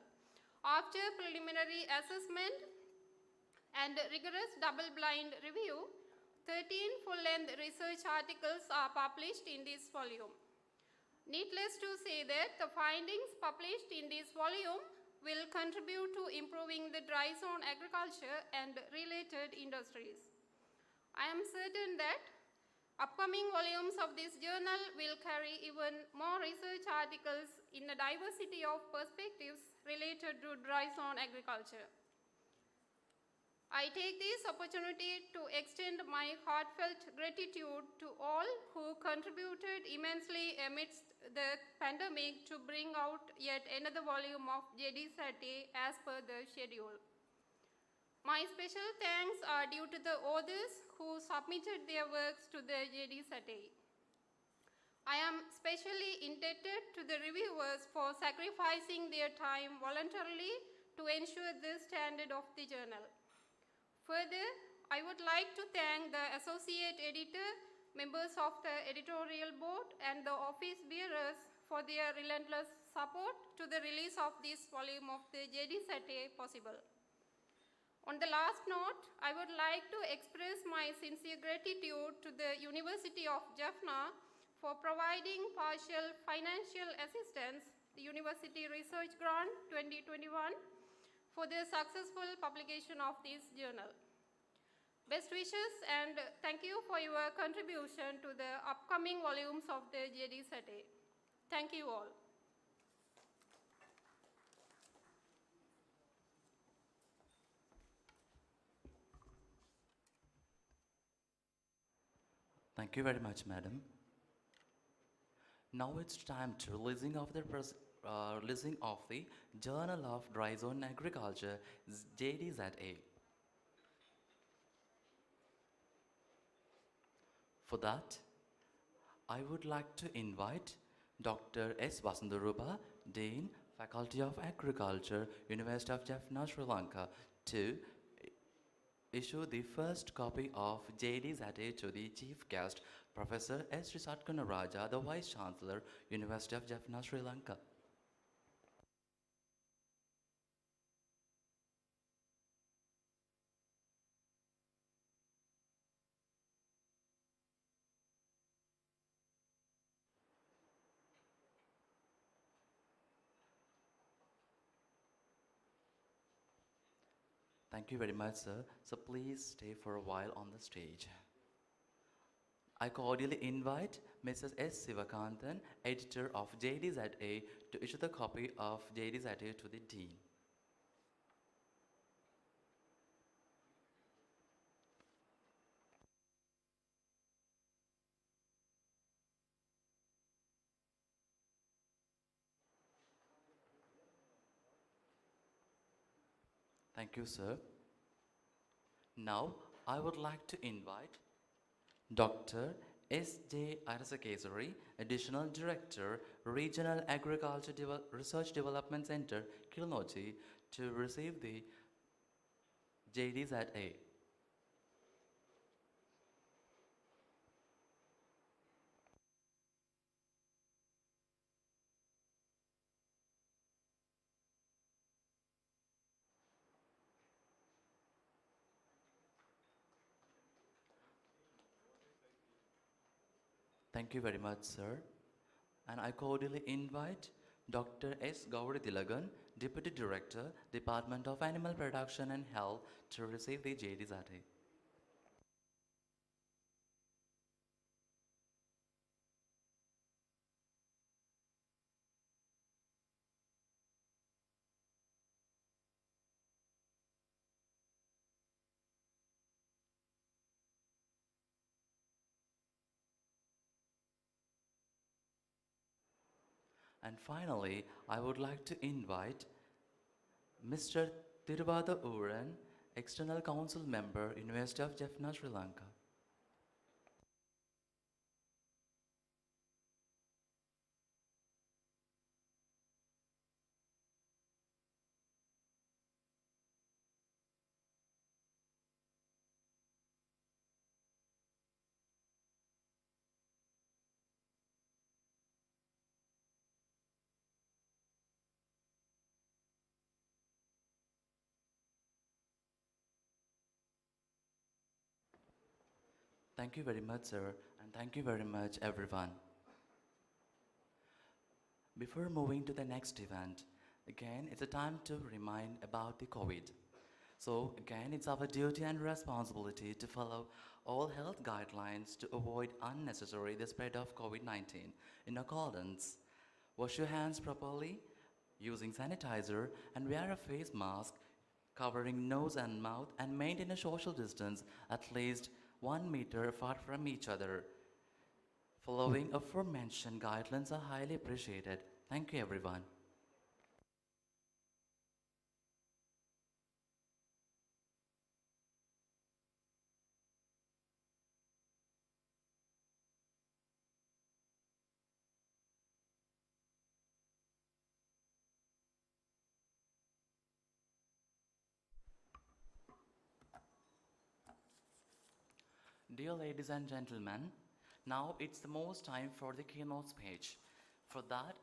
After preliminary assessment and rigorous double-blind review, 13 full-length research articles are published in this volume. Needless to say that the findings published in this volume will contribute to improving the dry zone agriculture and related industries. I am certain that upcoming volumes of this journal will carry even more research articles in a diversity of perspectives related to dry zone agriculture. I take this opportunity to extend my heartfelt gratitude to all who contributed immensely amidst the pandemic to bring out yet another volume of JD Sate as per the schedule. My special thanks are due to the authors who submitted their works to the JD Sate. I am especially indebted to the reviewers for sacrificing their time voluntarily to ensure the standard of the journal. Further, I would like to thank the associate editor, members of the editorial board, and the office bearers for their relentless support to the release of this volume of the JD Set A possible. On the last note, I would like to express my sincere gratitude to the University of Jaffna for providing partial financial assistance, the University Research Grant 2021, for the successful publication of this journal. Best wishes and thank you for your contribution to the upcoming volumes of the JD Set A. Thank you all. Thank you very much, madam. Now it's time to releasing of the Journal of Dry Zone Agriculture, JDZA. For that, I would like to invite Dr. S. Vasandaruba, Dean, Faculty of Agriculture, University of Jaffna, Sri Lanka, to issue the first copy of JDZA to the Chief Guest, Professor S. Satkunaraja, the Vice Chancellor, University of Jaffna, Sri Lanka. Thank you very much, sir. So please stay for a while on the stage. I cordially invite Mrs. S. Sivakanthan, editor of JDZA, to issue the copy of JDZA to the Dean. Thank you, sir. Now, I would like to invite Dr. S. J. Arasakesari, Additional Director, Regional Agriculture Research Development Center, Kilinochchi, to receive the JDZA. Thank you very much, sir. And I cordially invite Dr. S. Gauritilagan, Deputy Director, Department of Animal Production and Health, to receive the JDZA. And finally, I would like to invite Mr. Tiruvada Uran, External Council Member, University of Jaffna, Sri Lanka. Thank you very much, sir, and thank you very much, everyone. Before moving to the next event, again, it's a time to remind about the COVID. So again, it's our duty and responsibility to follow all health guidelines to avoid unnecessary the spread of COVID-19. In accordance, wash your hands properly, using sanitizer, and wear a face mask covering nose and mouth, and maintain a social distance at least 1 meter apart from each other. Following aforementioned guidelines are highly appreciated. Thank you, everyone. Dear ladies and gentlemen, now it's the most time for the keynotes page. For that,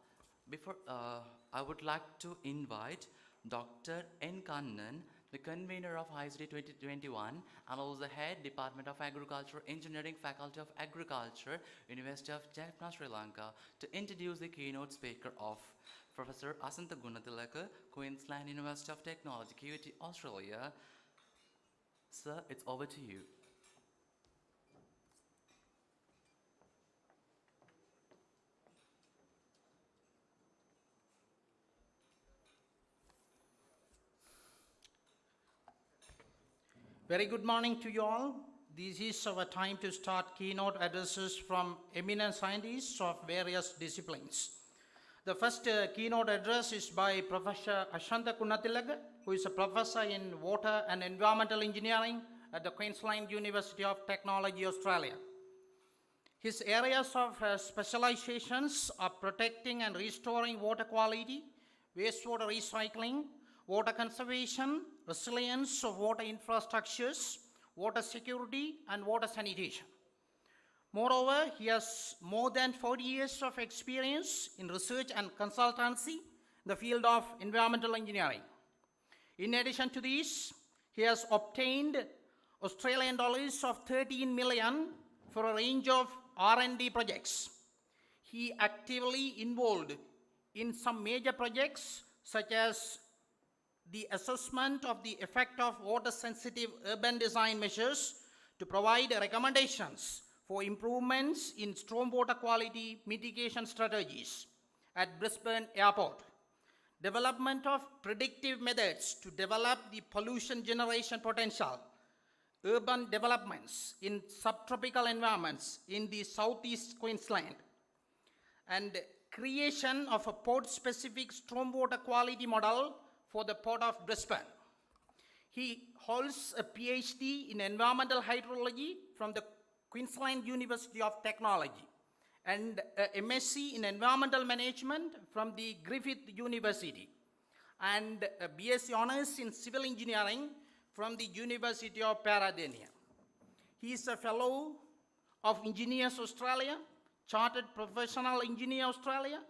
I would like to invite Dr. N. Kannan, the convener of ICDA 2021 and also the head Department of Agriculture Engineering, Faculty of Agriculture, University of Jaffna, Sri Lanka, to introduce the keynote speaker of Professor Asantha Gunatilaka, Queensland University of Technology, QUT, Australia. Sir, it's over to you. Very good morning to you all. This is our time to start keynote addresses from eminent scientists of various disciplines. The first keynote address is by Professor Asantha Gunatilaka, who is a professor in water and environmental engineering at the Queensland University of Technology, Australia. His areas of specializations are protecting and restoring water quality, wastewater recycling, water conservation, resilience of water infrastructures, water security, and water sanitation. Moreover, he has more than 40 years of experience in research and consultancy in the field of environmental engineering. In addition to this, he has obtained Australian dollars of 13 million for a range of R&D projects. He actively involved in some major projects such as the assessment of the effect of water-sensitive urban design measures to provide recommendations for improvements in stormwater quality mitigation strategies at Brisbane Airport, development of predictive methods to develop the pollution generation potential, urban developments in subtropical environments in the southeast Queensland, and creation of a port-specific stormwater quality model for the Port of Brisbane. He holds a PhD in environmental hydrology from the Queensland University of Technology and a MSc in environmental management from the Griffith University and a BSc Honours in civil engineering from the University of Paradena. He is a fellow of Engineers Australia, Chartered Professional Engineer Australia,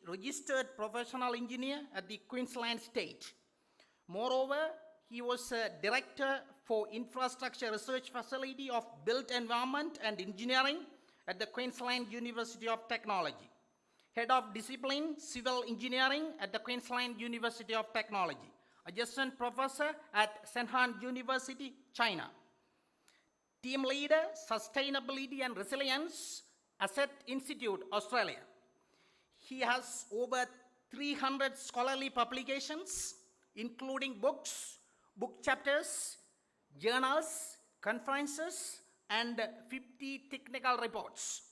registered professional engineer at the Queensland State. Moreover, he was a director for infrastructure research facility of built environment and engineering at the Queensland University of Technology, head of discipline civil engineering at the Queensland University of Technology, adjunct professor at Shenzhen University, China, team leader, sustainability and resilience, Asset Institute, Australia. He has over 300 scholarly publications, including books, book chapters, journals, conferences, and 50 technical reports.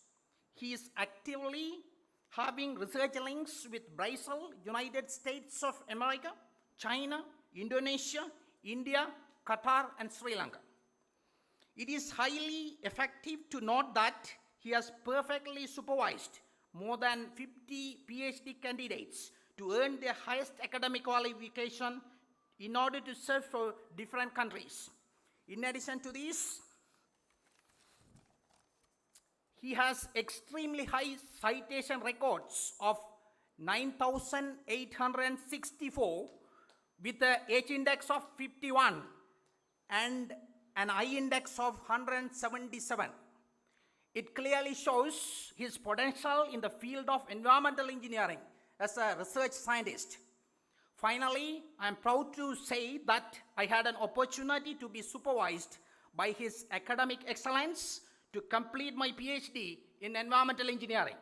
He is actively having research links with Brazil, United States of America, China, Indonesia, India, Qatar, and Sri Lanka. It is highly effective to note that he has perfectly supervised more than 50 PhD candidates to earn their highest academic qualification in order to serve for different countries. In addition to this, he has extremely high citation records of 9,864 with a H index of 51 and an I index of 177. It clearly shows his potential in the field of environmental engineering as a research scientist. Finally, I am proud to say that I had an opportunity to be supervised by his academic excellence to complete my PhD in environmental engineering.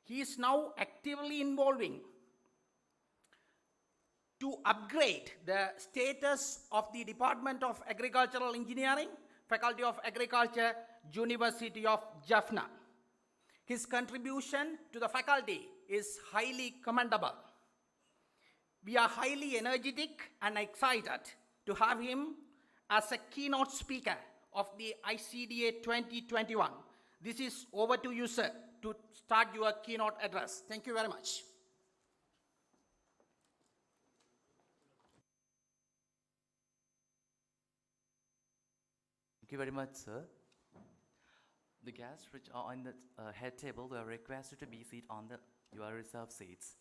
He is now actively involving to upgrade the status of the Department of Agricultural Engineering, Faculty of Agriculture, University of Jaffna. His contribution to the faculty is highly commendable. We are highly energetic and excited to have him as a keynote speaker of the ICDA 2021. This is over to you, sir, to start your keynote address. Thank you very much. Thank you very much, sir. The guests which are on the head table were requested to be seated on the You are reserved seats.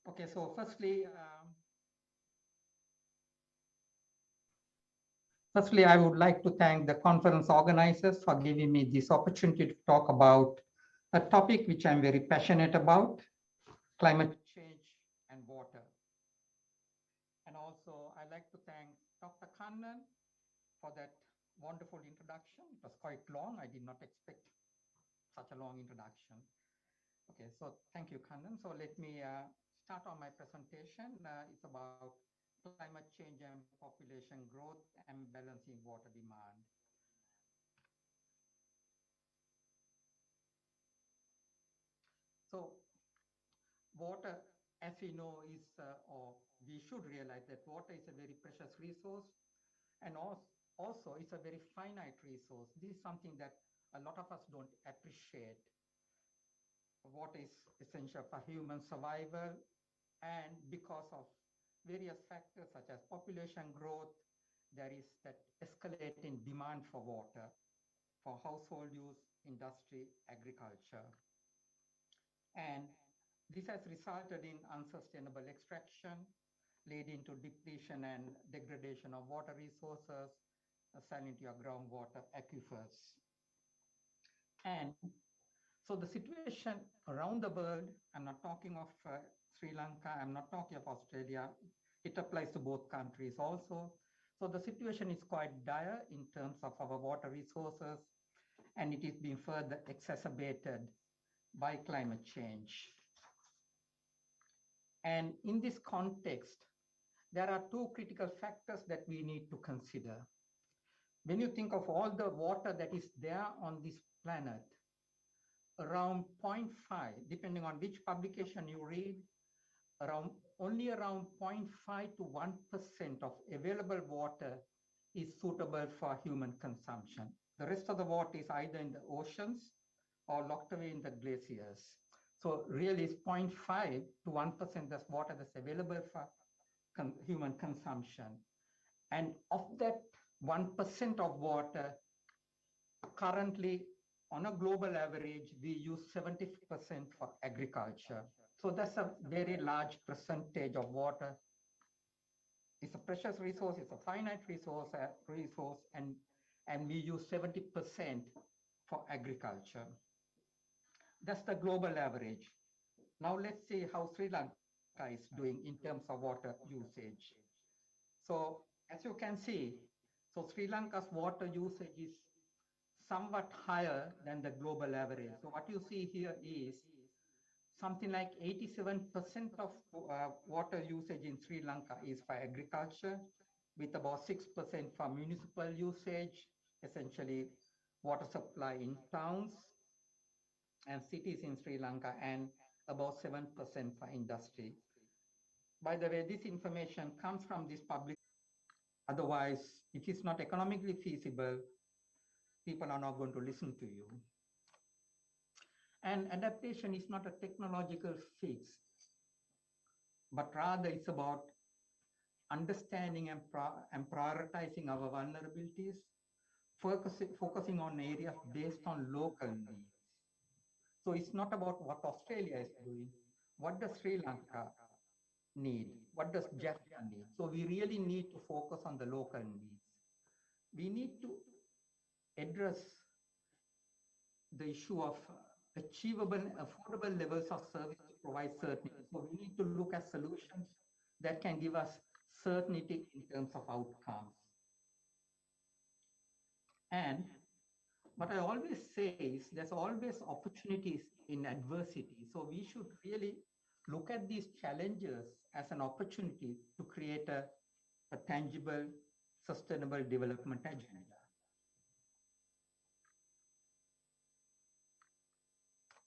Okay, so firstly, I would like to thank the conference organizers for giving me this opportunity to talk about a topic which I'm very passionate about, climate change and water. And also, I'd like to thank Dr. Kannan for that wonderful introduction. It was quite long. I did not expect such a long introduction. Okay, so thank you, Kannan. So let me start on my presentation. It's about climate change and population growth and balancing water demand. So water, as we know, is, or we should realize that water is a very precious resource, and also it's a very finite resource. This is something that a lot of us don't appreciate. Water is essential for human survival, and because of various factors such as population growth, there is that escalating demand for water for household use, industry, agriculture. And this has resulted in unsustainable extraction, leading to depletion and degradation of water resources, salinity of groundwater aquifers. And so the situation around the world, I'm not talking of Sri Lanka, I'm not talking of Australia, it applies to both countries also. So the situation is quite dire in terms of our water resources, and it is being further exacerbated by climate change. And in this context, there are two critical factors that we need to consider. When you think of all the water that is there on this planet, around 0.5, depending on which publication you read, only around 0.5 to 1% of available water is suitable for human consumption. The rest of the water is either in the oceans or locked away in the glaciers. So really it's 0.5 to 1% that's water that's available for human consumption. And of that 1% of water, Currently, on a global average, we use 70% for agriculture. So that's a very large percentage of water. It's a precious resource, it's a finite resource, and we use 70% for agriculture. That's the global average. Now let's see how Sri Lanka is doing in terms of water usage. So as you can see, so Sri Lanka's water usage is somewhat higher than the global average. So what you see here is something like 87% of water usage in Sri Lanka is for agriculture, with about 6% for municipal usage, essentially water supply in towns and cities in Sri Lanka, and about 7% for industry. By the way, this information comes from this public. Otherwise, if it's not economically feasible, people are not going to listen to you. And adaptation is not a technological fix, but rather it's about understanding and prioritizing our vulnerabilities, focusing on areas based on local needs. So it's not about what Australia is doing. What does Sri Lanka need? What does Jaffna need? So we really need to focus on the local needs. We need to address the issue of achievable and affordable levels of service to provide certainty. So we need to look at solutions that can give us certainty in terms of outcomes. And what I always say is there's always opportunities in adversity. So we should really look at these challenges as an opportunity to create a tangible, sustainable development agenda.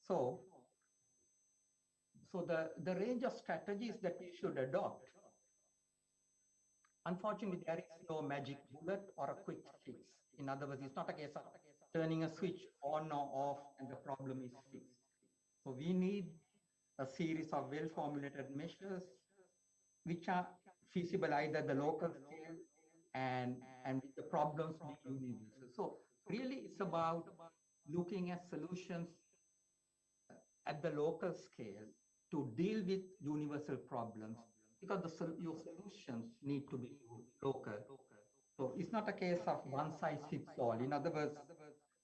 So the range of strategies that we should adopt, unfortunately, there is no magic bullet or a quick fix. In other words, it's not a case of turning a switch on or off and the problem is fixed. So we need a series of well-formulated measures which are feasible either at the local scale and with the problems being universal. So really it's about looking at solutions at the local scale to deal with universal problems, because your solutions need to be local. So it's not a case of one size fits all. In other words,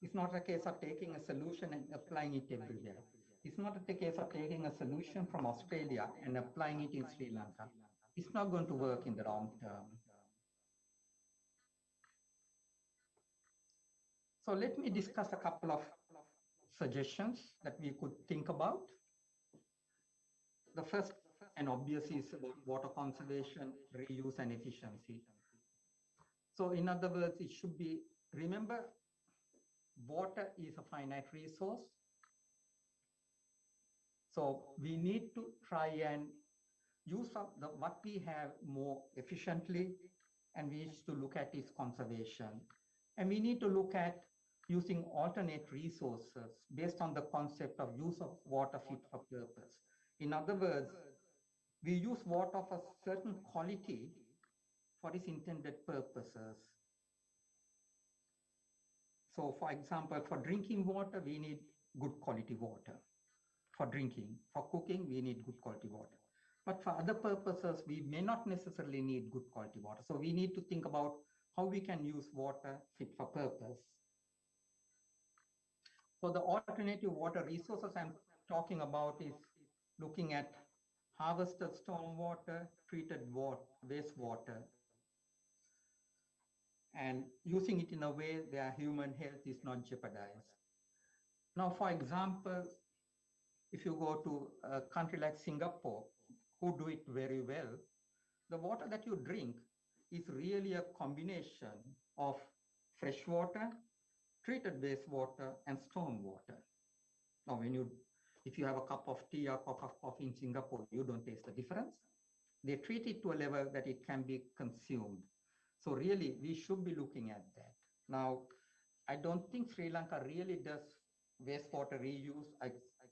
it's not a case of taking a solution and applying it everywhere. It's not a case of taking a solution from Australia and applying it in Sri Lanka. It's not going to work in the long term. So let me discuss a couple of suggestions that we could think about. The first and obvious is about water conservation, reuse, and efficiency. So in other words, it should be, remember, water is a finite resource. So we need to try and use what we have more efficiently, and we need to look at its conservation. And we need to look at using alternate resources based on the concept of use of water fit for purpose. In other words, we use water of a certain quality for its intended purposes. So for example, for drinking water, we need good quality water. For drinking, for cooking, we need good quality water. But for other purposes, we may not necessarily need good quality water. So we need to think about how we can use water fit for purpose. So the alternative water resources I'm talking about is looking at harvested stormwater, treated wastewater, and using it in a way where human health is not jeopardized. Now, for example, if you go to a country like Singapore, who do it very well, the water that you drink is really a combination of fresh water, treated wastewater, and stormwater. Now, if you have a cup of tea or a cup of coffee in Singapore, you don't taste the difference. They treat it to a level that it can be consumed. So really, we should be looking at that. Now, I don't think Sri Lanka really does wastewater reuse.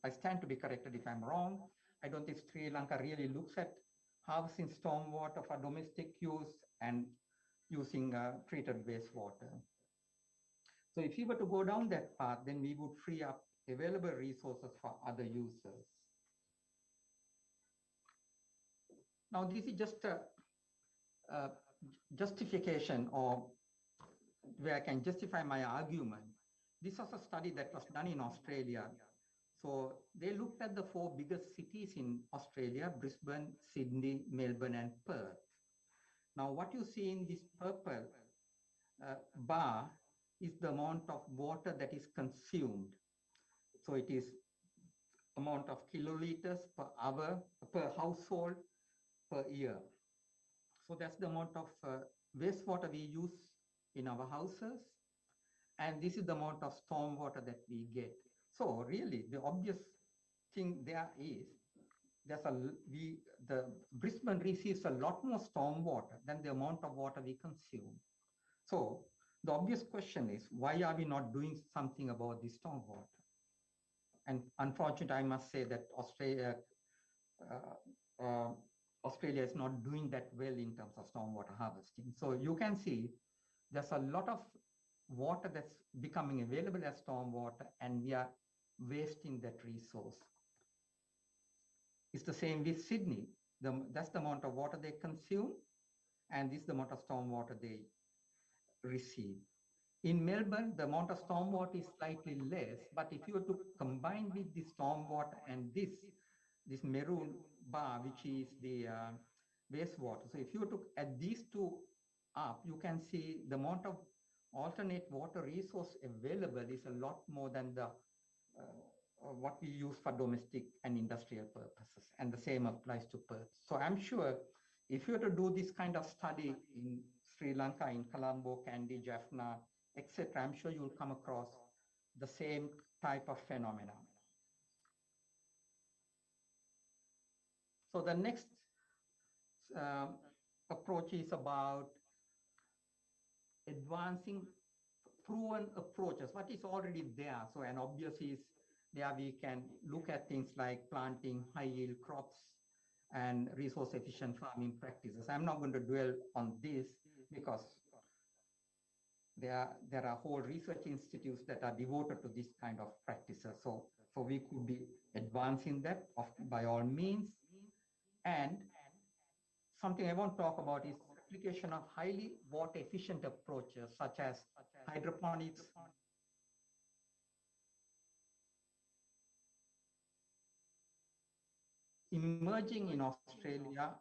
I stand to be corrected if I'm wrong. I don't think Sri Lanka really looks at harvesting stormwater for domestic use and using treated wastewater. So if we were to go down that path, then we would free up available resources for other users. Now, this is just a justification, or where I can justify my argument. This was a study that was done in Australia. So they looked at the 4 biggest cities in Australia: Brisbane, Sydney, Melbourne, and Perth. Now, what you see in this purple bar is the amount of water that is consumed. So it is amount of kiloliters per hour, per household, per year. So that's the amount of wastewater we use in our houses. And this is the amount of storm water that we get. So really, the obvious thing there is, the Brisbane receives a lot more storm water than the amount of water we consume. So the obvious question is, why are we not doing something about the storm water? And unfortunately, I must say that Australia is not doing that well in terms of stormwater harvesting. So you can see there's a lot of water that's becoming available as stormwater, and we are wasting that resource. It's the same with Sydney. That's the amount of water they consume, and this is the amount of stormwater they receive. In Melbourne, the amount of stormwater is slightly less, but if you were to combine with the stormwater and this maroon bar, which is the wastewater. So if you were to add these two up, you can see the amount of alternate water resource available is a lot more than the what we use for domestic and industrial purposes. And the same applies to Perth. So I'm sure if you were to do this kind of study in Sri Lanka, in Colombo, Kandy, Jaffna, etc., I'm sure you'll come across the same type of phenomena. So the next approach is about advancing proven approaches, what is already there. So an obvious is there we can look at things like planting high yield crops and resource efficient farming practices. I'm not going to dwell on this because there are whole research institutes that are devoted to this kind of practices. So we could be advancing that by all means. And something I want to talk about is application of highly water efficient approaches such as hydroponics, emerging in Australia.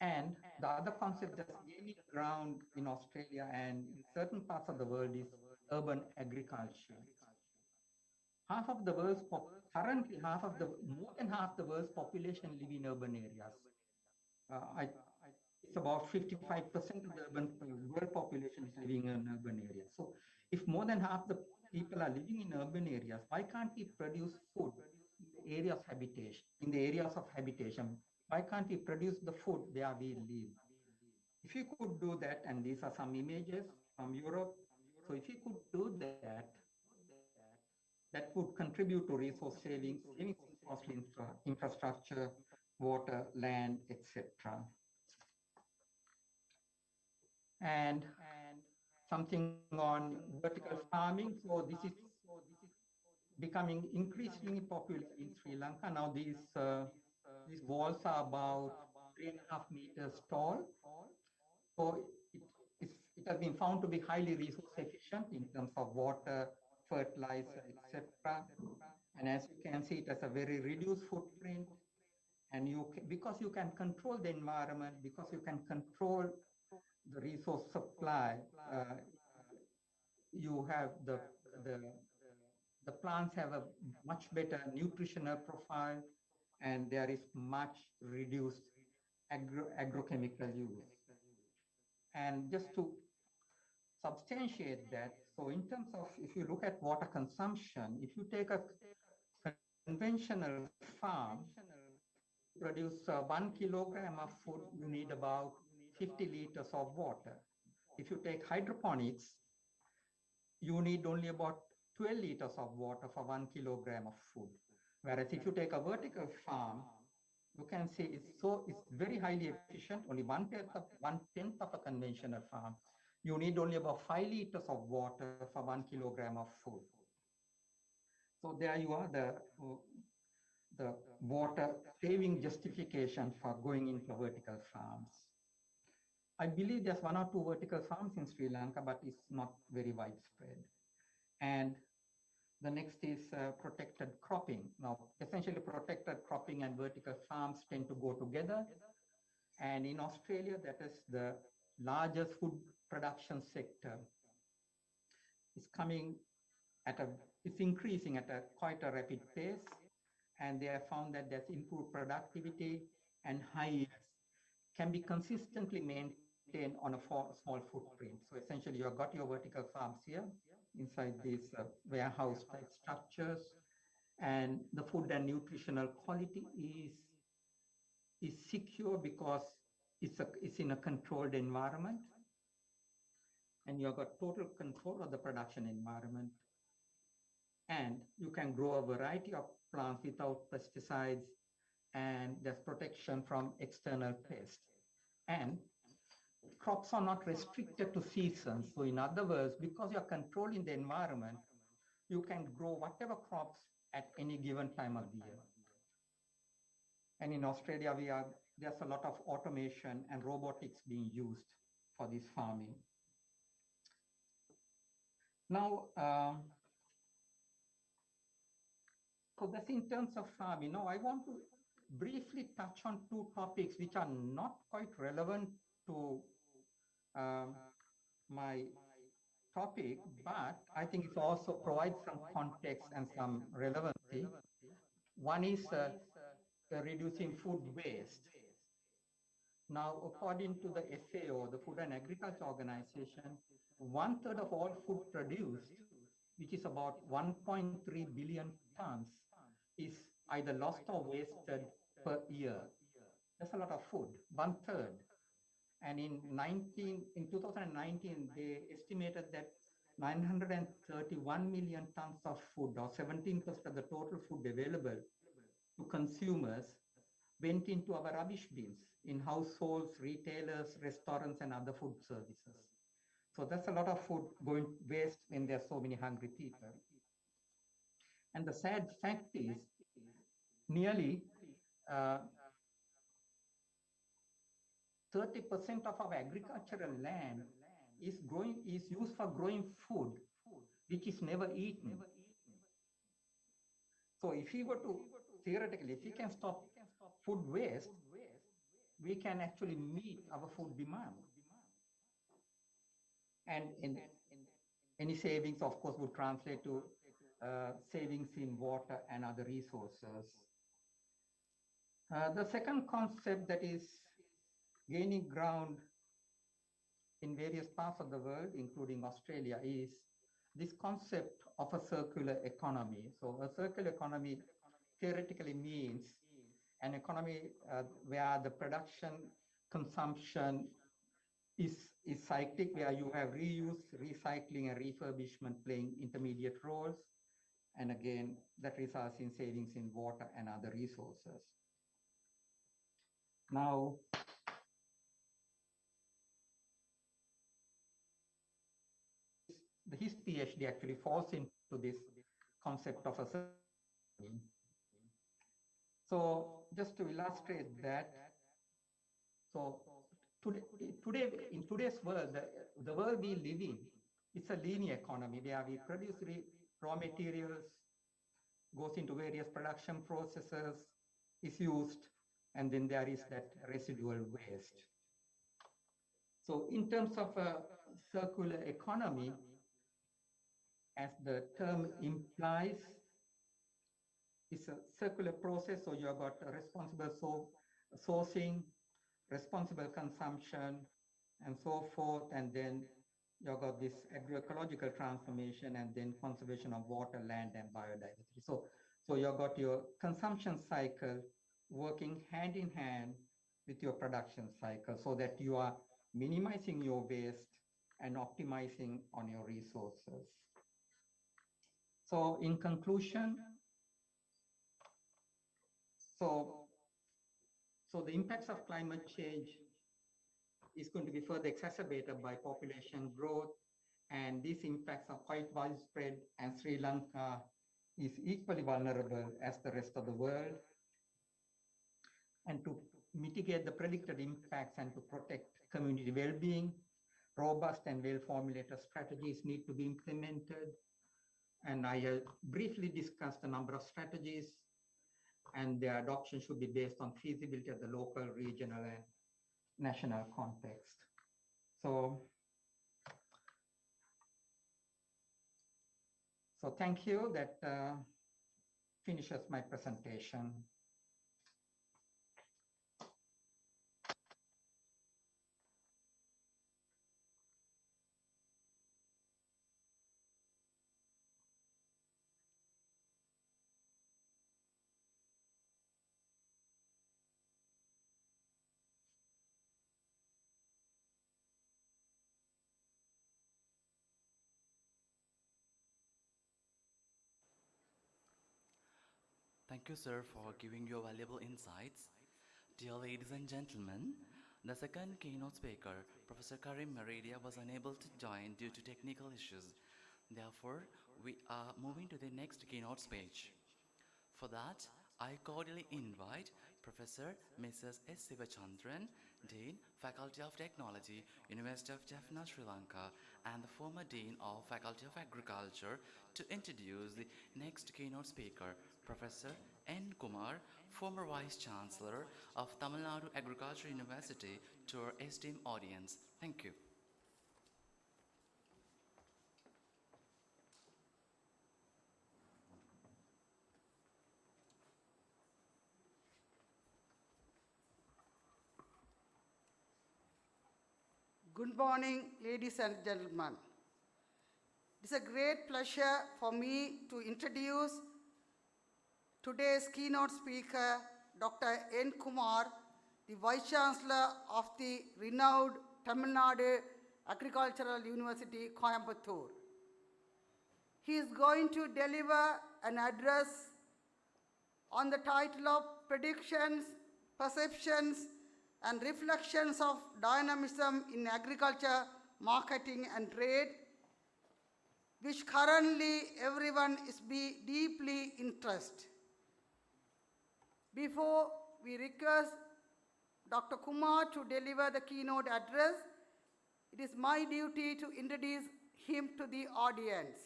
And the other concept that's gaining ground in Australia and in certain parts of the world is urban agriculture. Half of the world's currently more than half the world's population live in urban areas. It's about 55% of the world population is living in urban areas. So if more than half the people are living in urban areas, why can't we produce food in the areas of habitation? Why can't we produce the food where we live? If you could do that, and these are some images from Europe, so if you could do that, that would contribute to resource savings in costly infrastructure, water, land, etc. And something on vertical farming. So this is becoming increasingly popular in Sri Lanka. Now these walls are about 3.5 meters tall. So it has been found to be highly resource efficient in terms of water, fertilizer, etc. And as you can see, it has a very reduced footprint. And because you can control the environment, because you can control the resource supply, you have the plants have a much better nutritional profile, and there is much reduced agrochemical use. And just to substantiate that, so in terms of, if you look at water consumption, if you take a conventional farm, produce 1 kilogram of food, you need about 50 liters of water. if you take hydroponics, you need only about 12 liters of water for 1 kilogram of food. Whereas if you take a vertical farm, you can see it's very highly efficient, only one tenth of a conventional farm. You need only about 5 liters of water for 1 kilogram of food. So there you are, the water saving justification for going into vertical farms. I believe there's 1 or 2 vertical farms in Sri Lanka, but it's not very widespread. And the next is protected cropping. Now, essentially protected cropping and vertical farms tend to go together. And in Australia, that is the largest food production sector. It's increasing at quite a rapid pace. And they have found that there's improved productivity and high yields can be consistently maintained on a small footprint. So essentially, you've got your vertical farms here inside these warehouse type structures, and the food and nutritional quality is secure because it's in a controlled environment, and you've got total control of the production environment. And you can grow a variety of plants without pesticides, and there's protection from external pests. And crops are not restricted to seasons. So in other words, because you're controlling the environment, you can grow whatever crops at any given time of the year. And in Australia, there's a lot of automation and robotics being used for this farming. Now, so that's in terms of farming. Now, I want to briefly touch on 2 topics which are not quite relevant to my topic, but I think it also provides some context and some relevancy. One is reducing food waste. Now, according to the FAO, the Food and Agriculture Organization, 1/3 of all food produced, which is about 1.3 billion tons, is either lost or wasted per year. That's a lot of food, 1/3. And in 2019, they estimated that 931 million tons of food, or 17% of the total food available to consumers, went into our rubbish bins in households, retailers, restaurants, and other food services. So that's a lot of food going waste when there are so many hungry people. And the sad fact is, nearly 30% of our agricultural land is used for growing food, which is never eaten. So if we were to, theoretically, if we can stop food waste, we can actually meet our food demand. And any savings, of course, would translate to savings in water and other resources. The second concept that is gaining ground in various parts of the world, including Australia, is this concept of a circular economy. So a circular economy theoretically means an economy where the production, consumption is cyclic, where you have reuse, recycling, and refurbishment playing intermediate roles. And again, that results in savings in water and other resources. Now, his PhD actually falls into this concept of a circle. So just to illustrate that, so today in today's world, the world we live in, it's a linear economy where we produce raw materials, goes into various production processes, is used, and then there is that residual waste. So in terms of a circular economy, as the term implies, it's a circular process. So you've got responsible sourcing, responsible consumption, and so forth. And then you've got this agroecological transformation, and then conservation of water, land, and biodiversity. So you've got your consumption cycle working hand in hand with your production cycle, so that you are minimizing your waste and optimizing on your resources. So in conclusion, so the impacts of climate change is going to be further exacerbated by population growth, and these impacts are quite widespread, and Sri Lanka is equally vulnerable as the rest of the world. And to mitigate the predicted impacts and to protect community well-being, robust and well-formulated strategies need to be implemented. And I briefly discussed a number of strategies, and their adoption should be based on feasibility at the local, regional, and national context. So thank you. That finishes my presentation. Thank you, sir, for giving your valuable insights. Dear ladies and gentlemen, the second keynote speaker, Professor Karim Meridia, was unable to join due to technical issues. Therefore, we are moving to the next keynote speech. For that, I cordially invite Professor Mrs. S. Sivachandran, Dean, Faculty of Technology, University of Jaffna, Sri Lanka, and the former Dean of Faculty of Agriculture, to introduce the next keynote speaker, Professor N. Kumar, former Vice Chancellor of Tamil Nadu Agriculture University, to our esteemed audience. Thank you. Good morning, ladies and gentlemen. It is a great pleasure for me to introduce today's keynote speaker, Dr. N. Kumar, the Vice Chancellor of the renowned Tamil Nadu Agricultural University, Coimbatore. He is going to deliver an address on the title of Predictions, Perceptions, and Reflections of Dynamism in Agriculture, Marketing and Trade, which currently everyone is deeply interested. Before we request Dr. Kumar to deliver the keynote address, it is my duty to introduce him to the audience.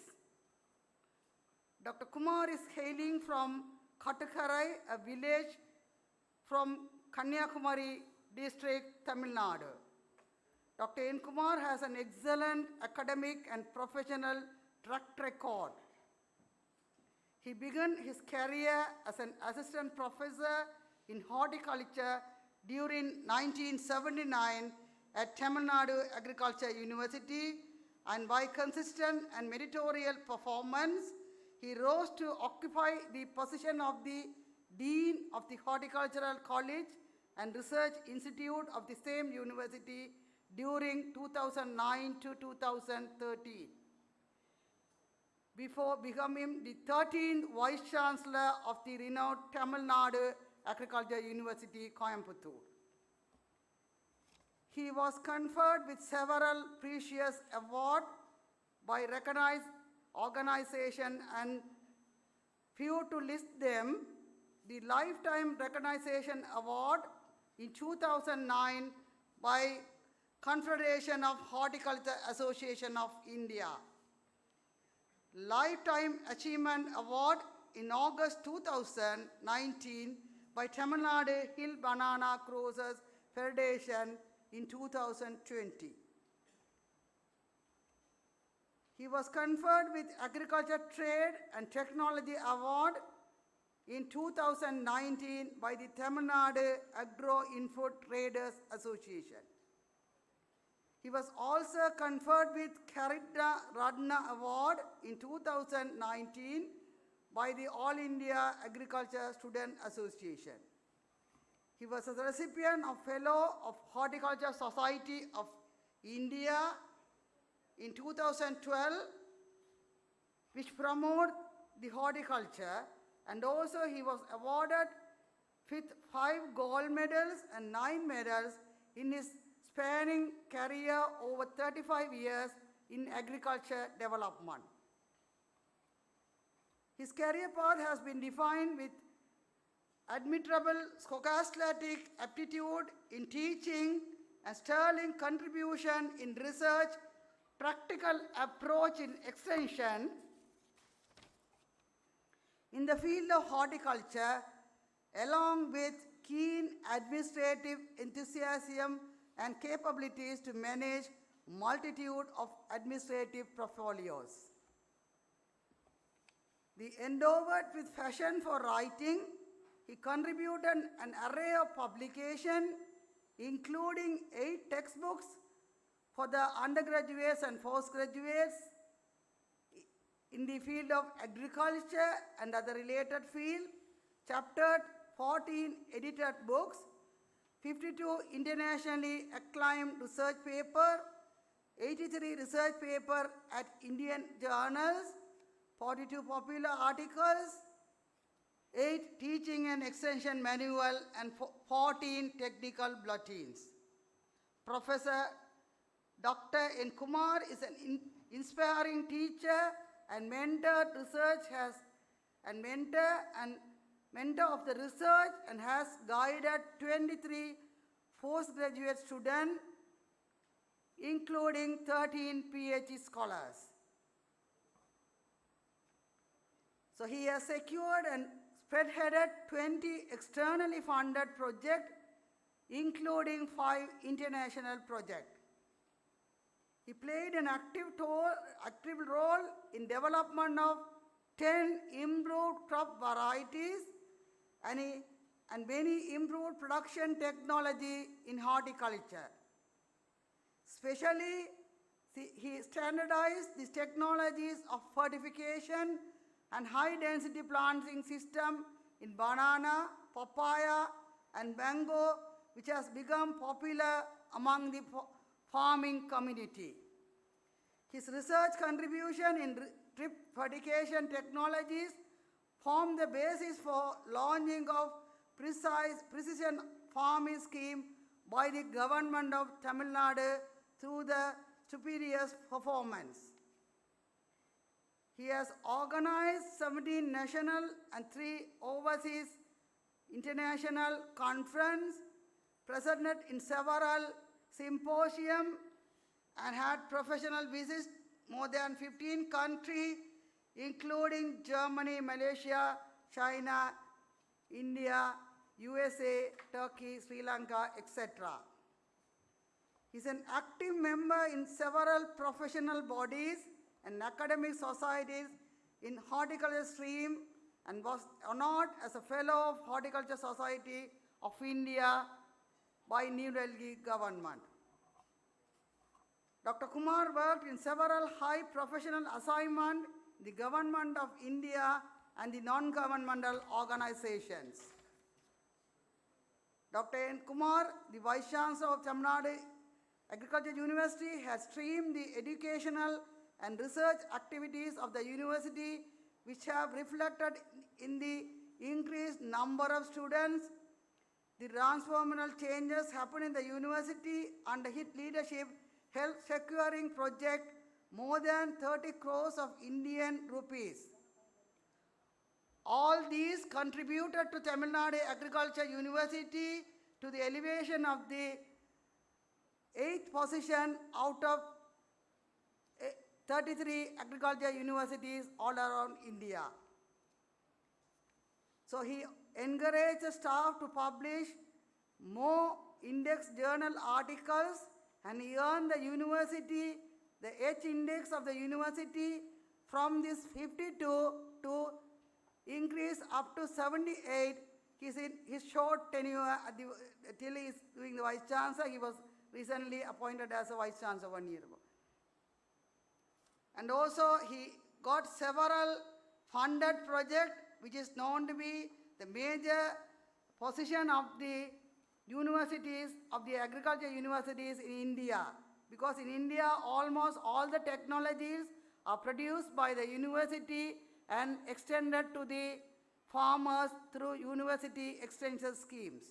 Dr. Kumar is hailing from Kattukarai, a village from Kanyakumari district, Tamil Nadu. Dr. N. Kumar has an excellent academic and professional track record. He began his career as an assistant professor in horticulture during 1979 at Tamil Nadu Agriculture University, and by consistent and meritorious performance, he rose to occupy the position of the Dean of the Horticultural College and Research Institute of the same university during 2009 to 2013. Before becoming the 13th Vice Chancellor of the renowned Tamil Nadu Agriculture University, Coimbatore. He was conferred with several prestigious awards by recognized organizations, and few to list them: the Lifetime Recognition Award in 2009 by Confederation of Horticulture Association of India, Lifetime Achievement Award in August 2019 by Tamil Nadu Hill Banana Growers Federation in 2020. He was conferred with Agriculture Trade and Technology Award in 2019 by the Tamil Nadu Agro-Input Traders Association. He was also conferred with Karita Ratna Award in 2019 by the All India Agriculture Student Association. He was a recipient of Fellow of Horticulture Society of India in 2012, which promote the horticulture, and also he was awarded with 5 gold medals and 9 medals in his spanning career over 35 years in agriculture development. His career path has been defined with admirable scholastic aptitude in teaching and sterling contribution in research, practical approach in extension. In the field of horticulture, along with keen administrative enthusiasm and capabilities to manage multitude of administrative portfolios. The endowed with passion for writing, he contributed an array of publications, including 8 textbooks for the undergraduates and postgraduates in the field of agriculture and other related fields, chaptered 14 edited books, 52 internationally acclaimed research papers, 83 research papers at Indian journals, 42 popular articles, 8 teaching and extension manual, and 14 technical bulletins. Professor Dr. N. Kumar is an inspiring teacher and mentor of the research and has guided 23 postgraduate students, including 13 PhD scholars. So he has secured and spearheaded 20 externally funded projects, including 5 international projects. He played an active role in development of 10 improved crop varieties and many improved production technology in horticulture. Especially, he standardized these technologies of fortification and high-density planting system in banana, papaya, and mango, which has become popular among the farming community. His research contribution in drip fertigation technologies formed the basis for launching of precision farming scheme by the government of Tamil Nadu through the superior performance. He has organized 17 national and 3 overseas international conferences, presented in several symposiums, and had professional visits more than 15 countries, including Germany, Malaysia, China, India, USA, Turkey, Sri Lanka, etc. He is an active member in several professional bodies and academic societies in horticulture stream and was honored as a Fellow of Horticulture Society of India by New Delhi government. Dr. Kumar worked in several high professional assignments, the government of India and the non-governmental organizations. Dr. N. Kumar, the Vice Chancellor of Tamil Nadu Agriculture University, has streamed the educational and research activities of the university, which have reflected in the increased number of students. The transformational changes happened in the university under his leadership helped securing project more than 30 crores of Indian rupees. All these contributed to Tamil Nadu Agriculture University to the elevation of the 8th position out of 33 agriculture universities all around India. So he encouraged the staff to publish more index journal articles, and he earned the university the H index of the university from this 52 to increase up to 78. He's in his short tenure till he is doing the Vice Chancellor. He was recently appointed as a Vice Chancellor 1 year ago. And also he got several funded projects, which is known to be the major position of the universities, of the agriculture universities in India. because in India almost all the technologies are produced by the university and extended to the farmers through university extension schemes.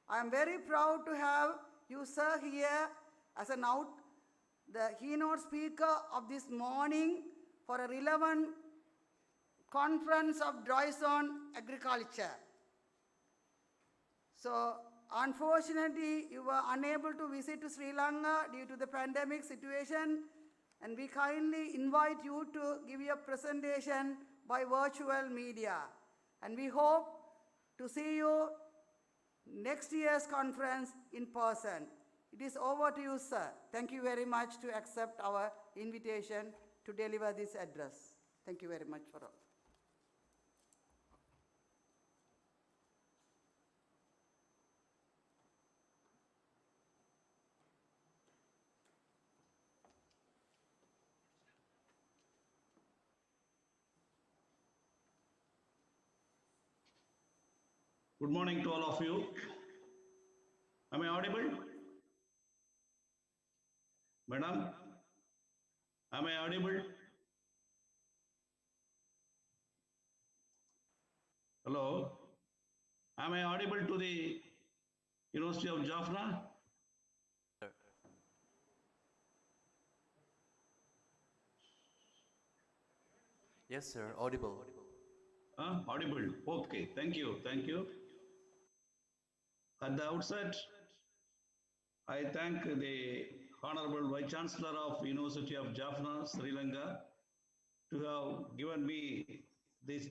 I am very proud to have you, sir, here as the keynote speaker of this morning for a relevant conference of dry zone agriculture. So, unfortunately, you were unable to visit to Sri Lanka due to the pandemic situation, and we kindly invite you to give your presentation by virtual media. And we hope to see you next year's conference in person. It is over to you, sir. Thank you very much to accept our invitation to deliver this address. Thank you very much for all. Good morning to all of you. Am I audible? Madam, am I audible? Hello? Am I audible to the University of Jaffna? Yes, sir, audible. Audible. Okay, thank you, thank you. At the outset, I thank the Honorable Vice Chancellor of University of Jaffna, Sri Lanka, to have given me this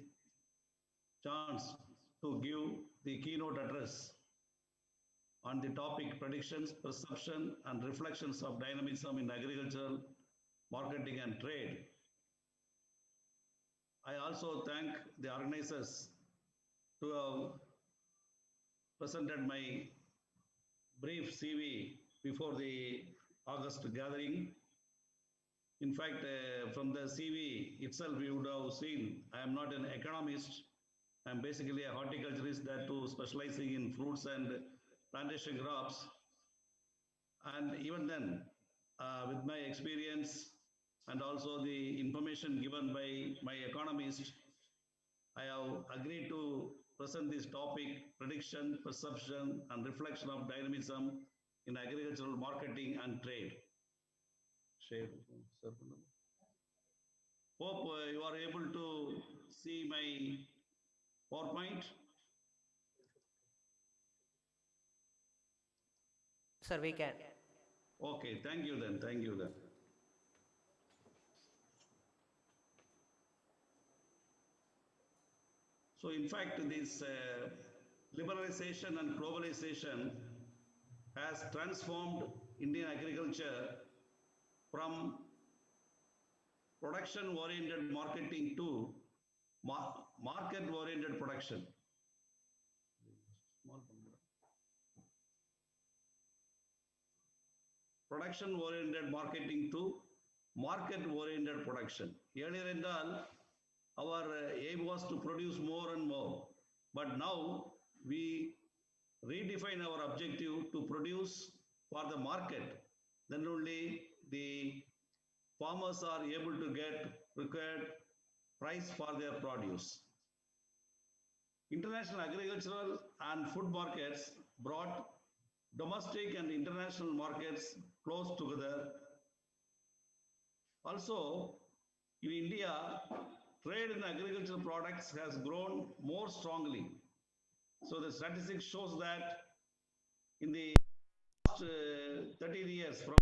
chance to give the keynote address on the topic predictions, perception, and reflections of dynamism in agricultural marketing and trade. I also thank the organizers to have presented my brief CV before the August gathering. In fact, from the CV itself, you would have seen I am not an economist. I am basically a horticulturist, that too specializing in fruits and plantation crops. And even then, with my experience and also the information given by my economist, I have agreed to present this topic, prediction, perception, and reflection of dynamism in agricultural marketing and trade. Hope you are able to see my PowerPoint. Sir, we can. Okay, thank you then, thank you then. So in fact, this liberalization and globalization has transformed Indian agriculture from production-oriented marketing to market-oriented production. Production-oriented marketing to market-oriented production. Earlier in all, our aim was to produce more and more, but now we redefine our objective to produce for the market. Then only the farmers are able to get required price for their produce. International agricultural and food markets brought domestic and international markets close together. Also, in India, trade in agricultural products has grown more strongly. So the statistics shows that in the last 13 years, from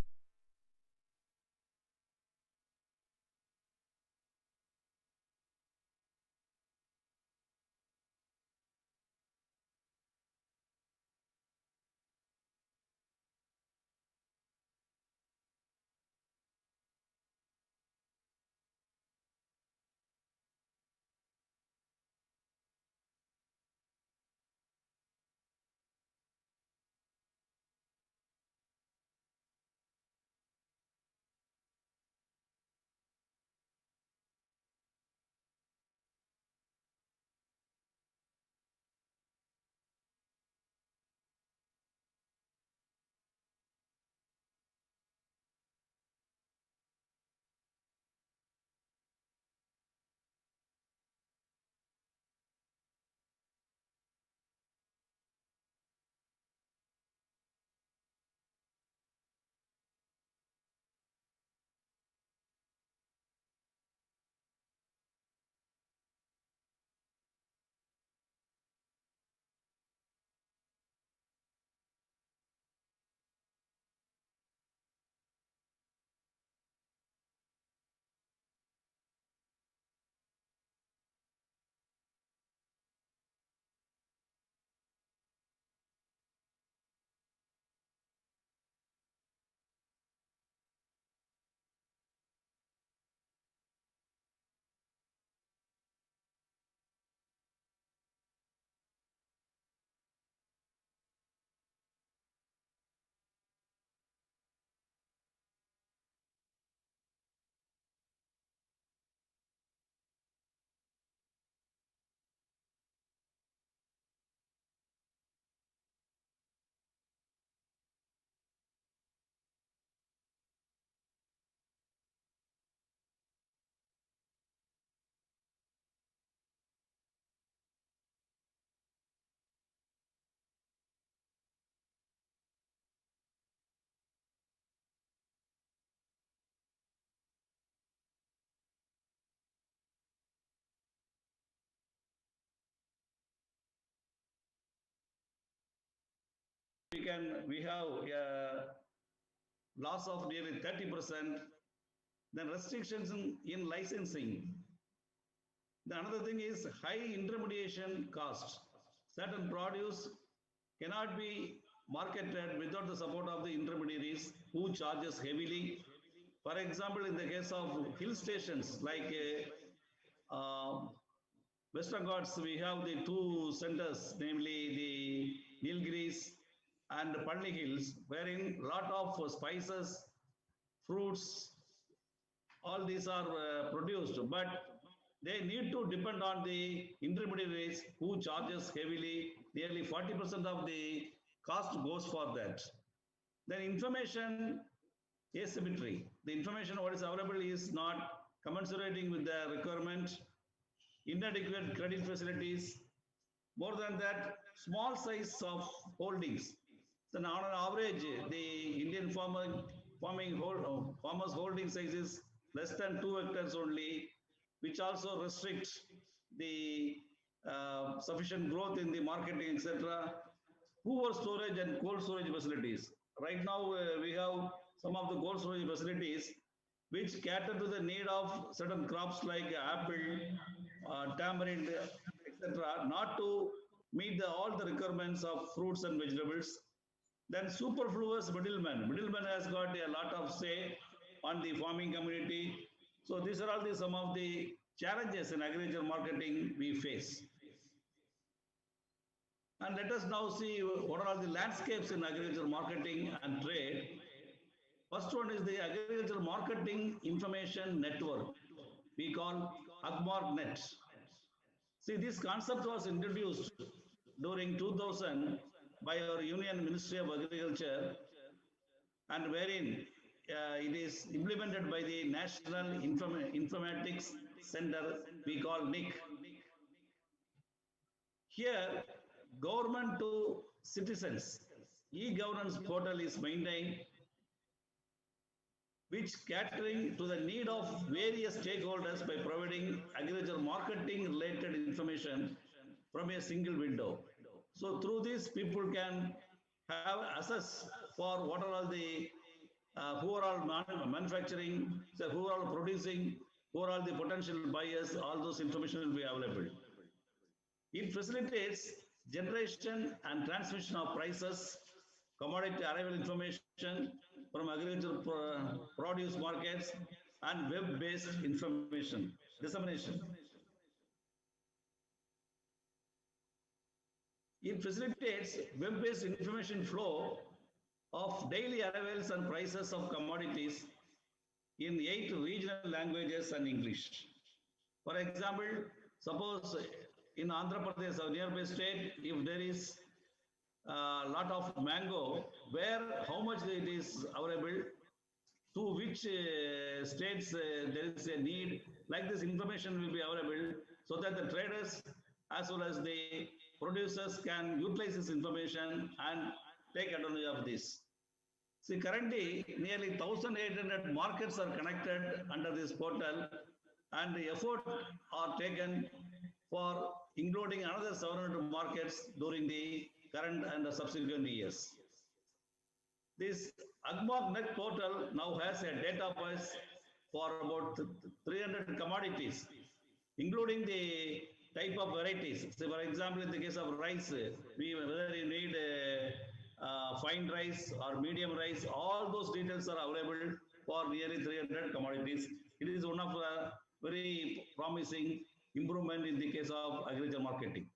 we have a loss of nearly 30%. Then restrictions in licensing. The another thing is high intermediation cost. Certain produce cannot be marketed without the support of the intermediaries who charges heavily. For example, in the case of hill stations like Western Ghats, we have the two centers, namely the Nilgiris and Palni Hills, wherein lot of spices, fruits, all these are produced, but they need to depend on the intermediaries who charges heavily. Nearly 40% of the cost goes for that. Then information asymmetry. The information what is available is not commensurating with the requirement. Inadequate credit facilities. More than that, small size of holdings. So now on an average, the Indian farmers holding size is less than 2 hectares only, which also restricts the sufficient growth in the marketing, etc. Poor storage and cold storage facilities. Right now, we have some of the cold storage facilities which cater to the need of certain crops like apple, tamarind, etc., not to meet all the requirements of fruits and vegetables. Then superfluous middlemen. Middlemen has got a lot of say on the farming community. So these are all some of the challenges in agriculture marketing we face. And let us now see what are all the landscapes in agriculture marketing and trade. First one is the Agriculture Marketing Information Network, we call AgMarkNet. See, this concept was introduced during 2000 by our Union Ministry of Agriculture, and wherein it is implemented by the National Informatics Center, we call NIC. Here, government to citizens, e-governance portal is maintained, which catering to the need of various stakeholders by providing agriculture marketing related information from a single window. So through this, people can have access for what are all the who are all manufacturing, so who are all producing, who are all the potential buyers, all those information will be available. It facilitates generation and transmission of prices, commodity arrival information from agricultural produce markets, and web-based information dissemination. It facilitates web-based information flow of daily arrivals and prices of commodities in 8 regional languages and English. For example, suppose in Andhra Pradesh, our nearby state, if there is a lot of mango, where how much it is available, to which states there is a need, like this information will be available so that the traders as well as the producers can utilize this information and take advantage of this. See, currently nearly 1,800 markets are connected under this portal, and the effort are taken for including another 700 markets during the current and the subsequent years. This AgMarkNet portal now has a database for about 300 commodities, including the type of varieties. So for example, in the case of rice, whether you need fine rice or medium rice, all those details are available for nearly 300 commodities. It is one of the very promising improvement in the case of agriculture marketing.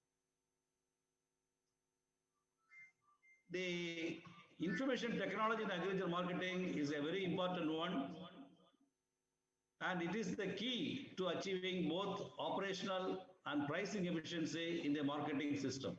The information technology in agriculture marketing is a very important one, and it is the key to achieving both operational and pricing efficiency in the marketing system.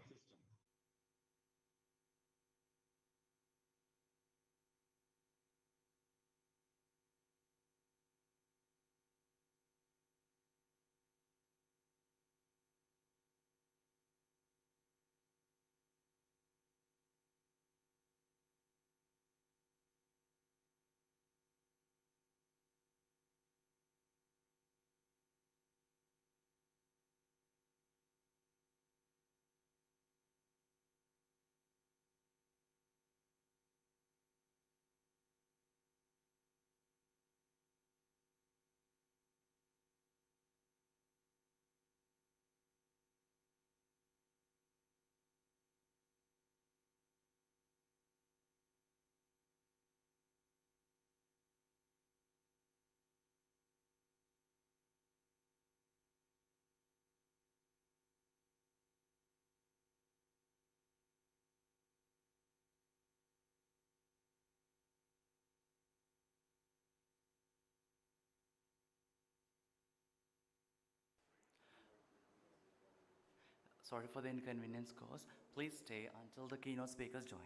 Sorry for the inconvenience caused. Please stay until the keynote speakers join.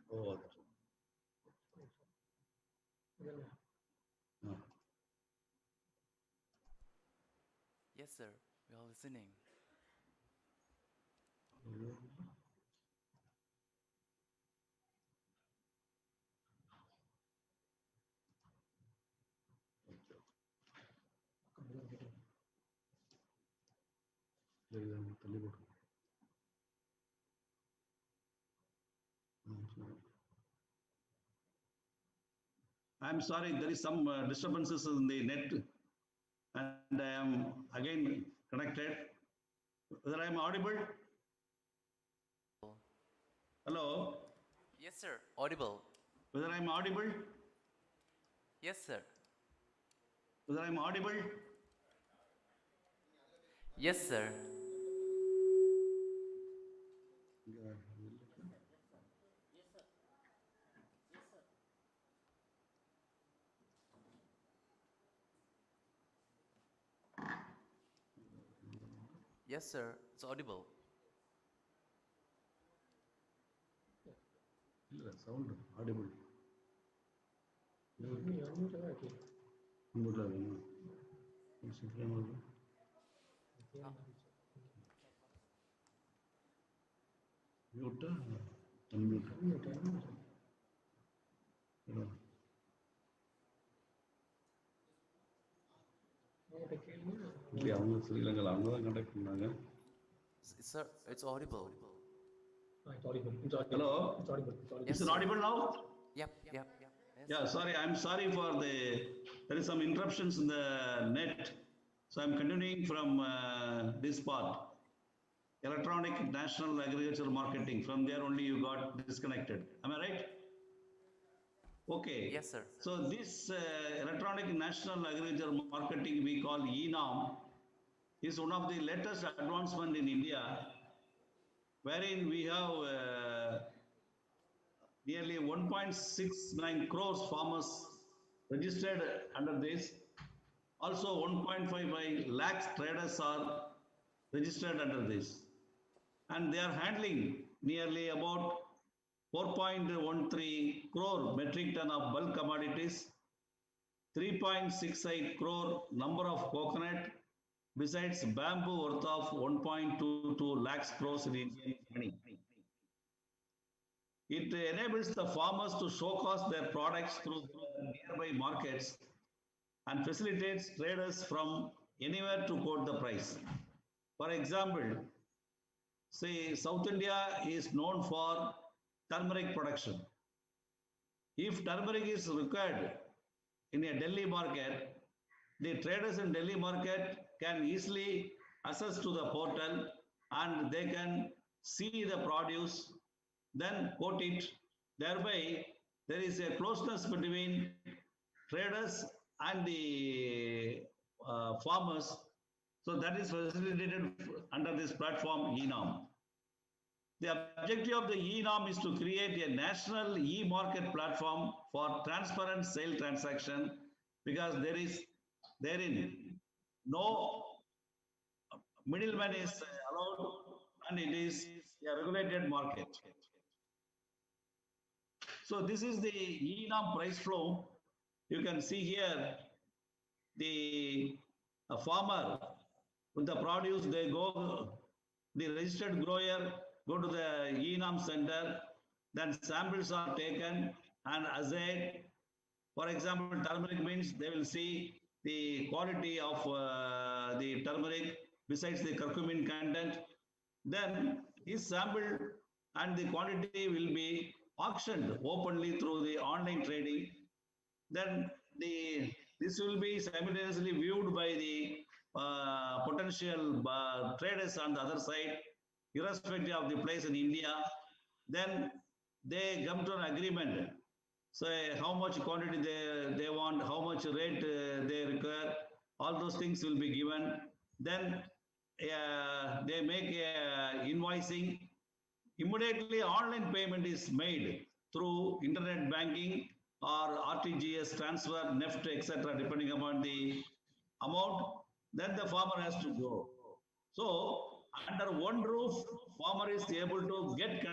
Oh, Yes, sir. We are listening. I'm sorry, there is some disturbances in the net, and I am again connected. Whether I am audible? Hello? Yes, sir. Audible. Whether I am audible? Yes, sir. Whether I am audible? Yes, sir. Yes, sir. It's audible. Sound audible. Mute, unmute. இல்லையா அவங்க ஸ்ரீலங்கா அவங்க தான் conduct பண்ணாங்க. Sir, it's audible. Hello? Yes, Is it sir. audible now? Yep. Yes. Yeah, sorry, I'm sorry for there is some interruptions in the net. So I'm continuing from this part. Electronic National Agricultural Marketing. From there only you got disconnected. Am I right? Okay. Yes, sir. So this Electronic National Agricultural Marketing we call ENAM is one of the latest advancement in India, wherein we have nearly 1.69 crores farmers registered under this. Also 1.55 lakhs traders are registered under this. And they are handling nearly about 4.13 crore metric ton of bulk commodities, 3.68 crore number of coconut, besides bamboo worth of 1.22 lakhs crores in Indian money. It enables the farmers to showcase their products through nearby markets and facilitates traders from anywhere to quote the price. For example, say South India is known for turmeric production. If turmeric is required in a Delhi market, the traders in Delhi market can easily access to the portal and they can see the produce, then quote it. Thereby, there is a closeness between traders and the farmers. So that is facilitated under this platform eNorm. The objective of the eNorm is to create a national e-market platform for transparent sale transaction, because there is therein no middleman is allowed, and it is a regulated market. So this is the eNorm price flow. You can see here the farmer with the produce, they go, the registered grower go to the eNorm center, then samples are taken and assayed. For example, turmeric means they will see the quality of the turmeric besides the curcumin content. Then is sampled and the quantity will be auctioned openly through the online trading. Then this will be simultaneously viewed by the potential traders on the other side, irrespective of the place in India. Then they come to an agreement. Say how much quantity they want, how much rate they require, all those things will be given. Then they make invoicing. Immediately online payment is made through internet banking or RTGS transfer, NEFT, etc., depending upon the amount. Then the farmer has to go. So under one roof, farmer is able to get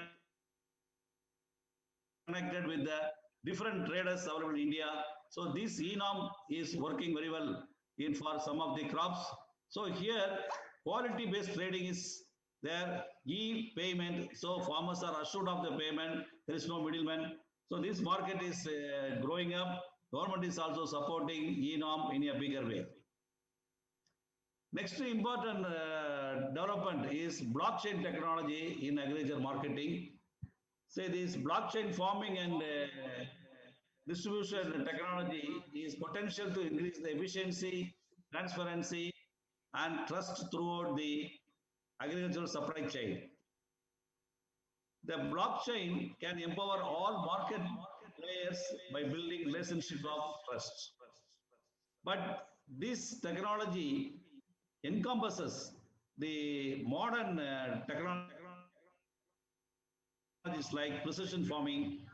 connected with the different traders available in India. So this eNorm is working very well for some of the crops. So here quality-based trading is there, e-payment. So farmers are assured of the payment. There is no middleman. So this market is growing up. Government is also supporting eNorm in a bigger way. Next important development is blockchain technology in agriculture marketing. Say this blockchain farming and distribution technology is potential to increase the efficiency, transparency, and trust throughout the agricultural supply chain. The blockchain can empower all market players by building relationship of trust. But this technology encompasses the modern technologies like precision farming,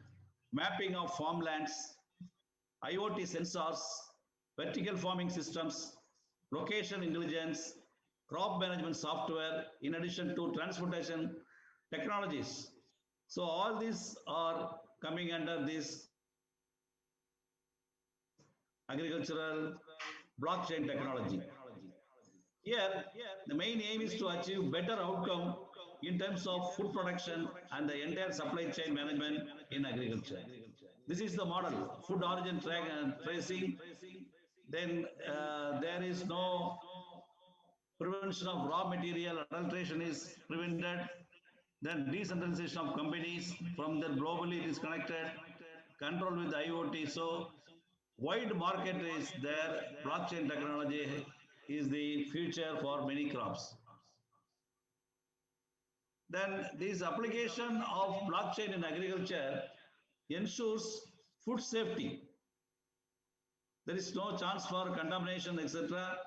mapping of farmlands, IoT sensors, vertical farming systems, location intelligence, crop management software, in addition to transportation technologies. So all these are coming under this agricultural blockchain technology. Here, the main aim is to achieve better outcome in terms of food production and the entire supply chain management in agriculture. This is the model, food origin tracing. Then there is no prevention of raw material adulteration is prevented. Then decentralization of companies from the globally disconnected, control with IoT. So wide market is there. Blockchain technology is the future for many crops. Then this application of blockchain in agriculture ensures food safety. There is no chance for contamination, etc.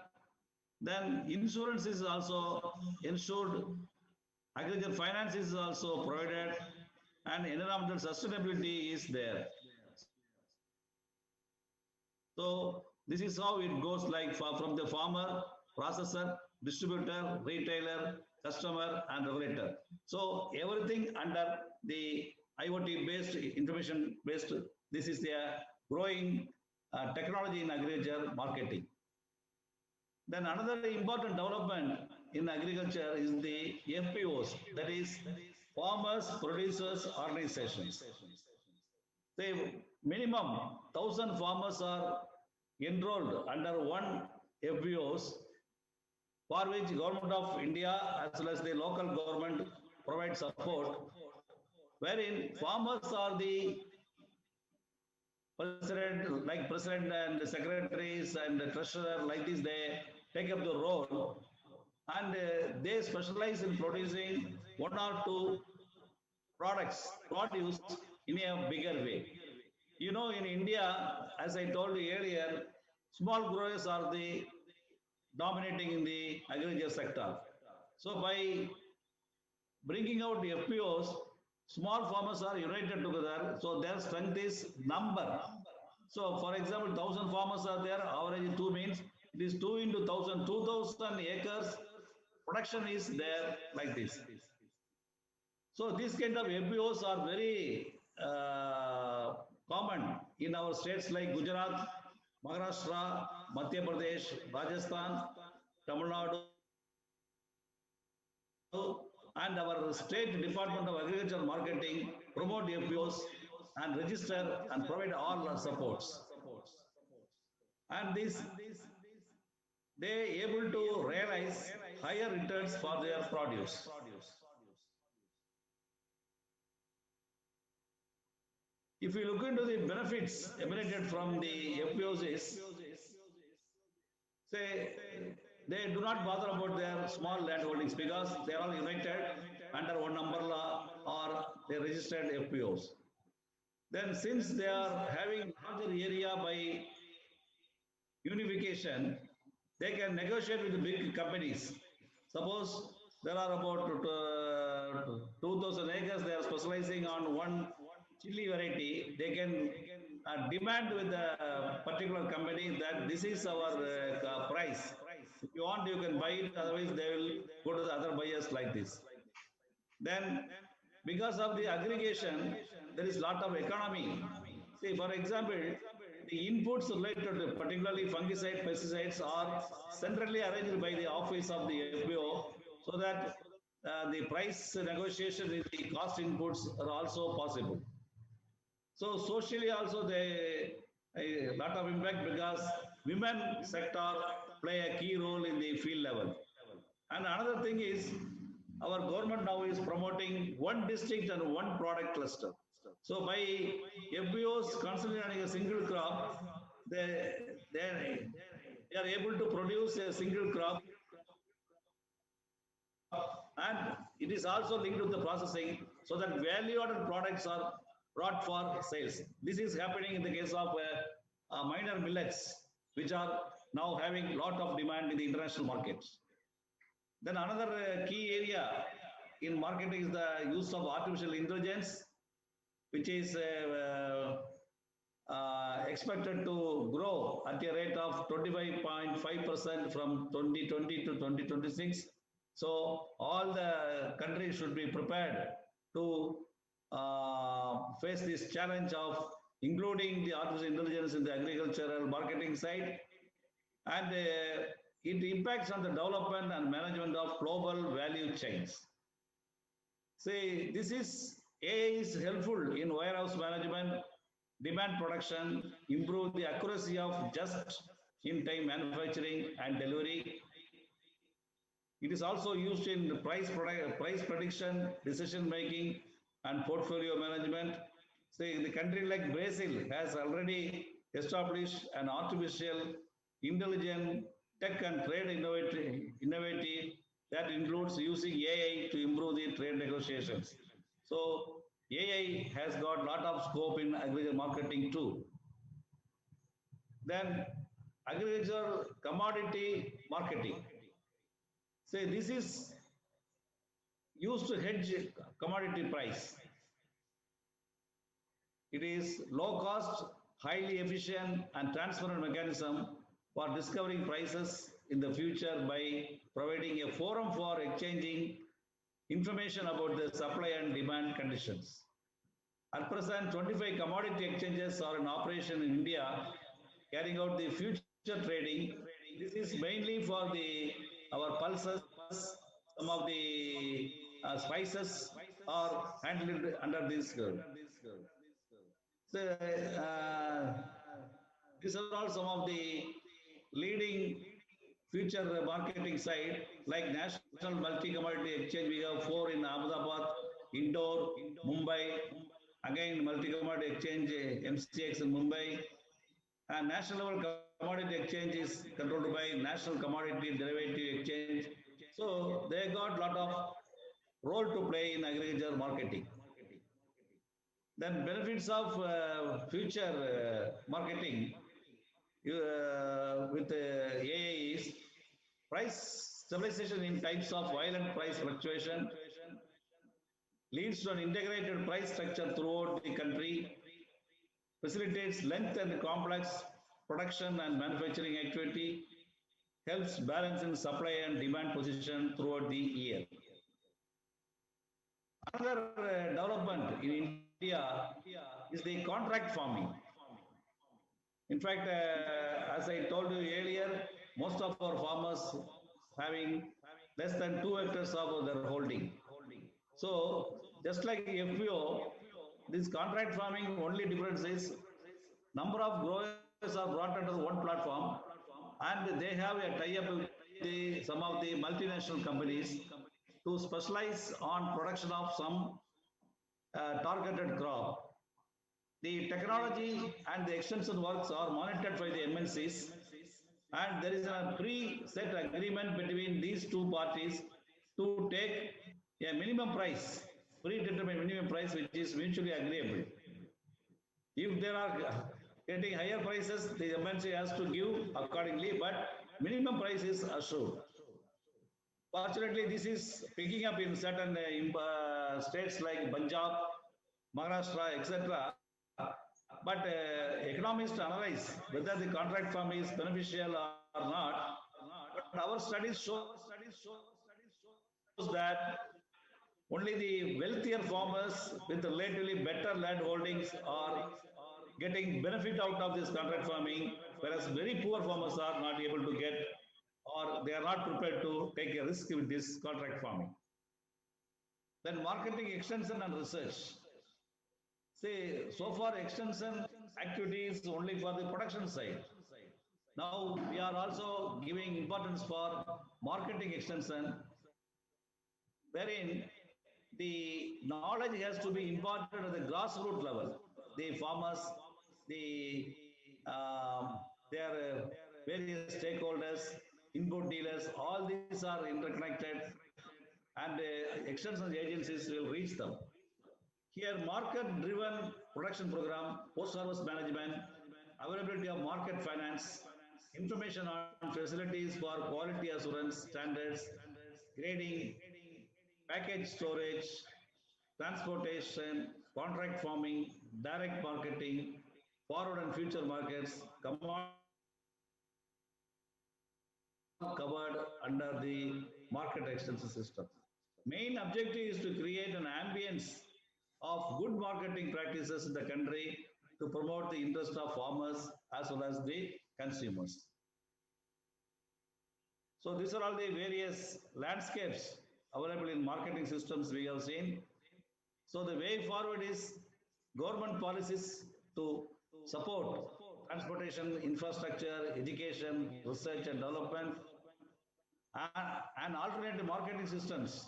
Then insurance is also ensured, agriculture finance is also provided, and environmental sustainability is there. So this is how it goes, like from the farmer, processor, distributor, retailer, customer, and regulator. So everything under the IoT based, information based, this is the growing technology in agriculture marketing. Then another important development in agriculture is the FPOs, that is Farmers Producers Organizations. Say minimum 1,000 farmers are enrolled under one FPOs, for which Government of India as well as the local government provide support, wherein farmers are the president, like president and secretaries and the treasurer, like this, they take up the role, and they specialize in producing one or two produce in a bigger way. You know, in India, as I told you earlier, small growers are the dominating in the agriculture sector. So by bringing out the FPOs, small farmers are united together, so their strength is number. So for example, 1,000 farmers are there, average 2 means it is 2 into 1,000, 2,000 acres production is there like this. So these kind of FPOs are very common in our states like Gujarat, Maharashtra, Madhya Pradesh, Rajasthan, Tamil Nadu, and our state Department of Agriculture Marketing promote FPOs and register and provide all our supports. And this, they able to realize higher returns for their produce. If you look into the benefits emanated from the FPOs is, say, they do not bother about their small land holdings because they are all united under one umbrella or they registered FPOs. Then since they are having larger area by unification, they can negotiate with the big companies. Suppose there are about 2,000 acres, they are specializing on one chili variety, they can demand with the particular company that this is our price. If you want, you can buy it, otherwise they will go to the other buyers like this. Then, because of the aggregation, there is lot of economy. See, for example, the inputs related to particularly fungicide, pesticides are centrally arranged by the office of the FPO so that the price negotiation with the cost inputs are also possible. So socially also they a lot of impact because women sector play a key role in the field level. And another thing is our government now is promoting one district and one product cluster. So by FPOs concentrating on a single crop, they are able to produce a single crop, and it is also linked with the processing so that value-added products are brought for sales. This is happening in the case of minor millets, which are now having a lot of demand in the international markets. Then another key area in marketing is the use of artificial intelligence, which is expected to grow at a rate of 25.5% from 2020 to 2026. So all the countries should be prepared to face this challenge of including the artificial intelligence in the agricultural marketing side, and it impacts on the development and management of global value chains. See, this is AI is helpful in warehouse management, demand production, improve the accuracy of just-in-time manufacturing and delivery. It is also used in price prediction, decision making, and portfolio management. Say, the country like Brazil has already established an artificial intelligent tech and trade innovative that includes using AI to improve the trade negotiations. So AI has got a lot of scope in agriculture marketing too. Then agriculture commodity marketing. Say, this is used to hedge commodity price. It is low cost, highly efficient and transparent mechanism for discovering prices in the future by providing a forum for exchanging information about the supply and demand conditions. At present, 25 commodity exchanges are in operation in India, carrying out the future trading. This is mainly for our pulses, some of the spices are handled under this. So, these are all some of the leading future marketing side, like National Multi-Commodity Exchange. We have 4 in Ahmedabad, Indore, Mumbai. Again, Multi-Commodity Exchange, MCX in Mumbai. And National Level Commodity Exchange is controlled by National Commodity Derivative Exchange. So they got a lot of role to play in agriculture marketing. Then benefits of future marketing with AI is Price stabilization in times of violent price fluctuation leads to an integrated price structure throughout the country, facilitates length and complex production and manufacturing activity, helps balance in supply and demand position throughout the year. Another development in India is the contract farming. In fact, as I told you earlier, most of our farmers having less than 2 hectares of their holding. So, just like FPO, this contract farming only difference is number of growers are brought under one platform, and they have a tie-up with some of the multinational companies to specialize on production of some targeted crop. The technology and the extension works are monitored by the MNCs, and there is a pre-set agreement between these two parties to take a minimum price, predetermined minimum price, which is mutually agreeable. If there are getting higher prices, the MNC has to give accordingly, but minimum price is assured. Fortunately, this is picking up in certain states like Punjab, Maharashtra, etc. But economists analyze whether the contract farm is beneficial or not. But our studies show that only the wealthier farmers with relatively better land holdings are getting benefit out of this contract farming, whereas very poor farmers are not able to get, or they are not prepared to take a risk with this contract farming. Then marketing, extension and research. See, so far extension activities only for the production side. Now we are also giving importance for marketing extension, wherein the knowledge has to be imparted at the grassroots level. The farmers, their various stakeholders, input dealers, all these are interconnected, and extension agencies will reach them. Here, market-driven production program, post-harvest management, availability of market finance, information on facilities for quality assurance standards, grading, package storage, transportation, contract farming, direct marketing, forward and future markets, covered under the market extension system. Main objective is to create an ambience of good marketing practices in the country to promote the interest of farmers as well as the consumers. So these are all the various landscapes available in marketing systems we have seen. So the way forward is government policies to support transportation, infrastructure, education, research and development, and alternative marketing systems,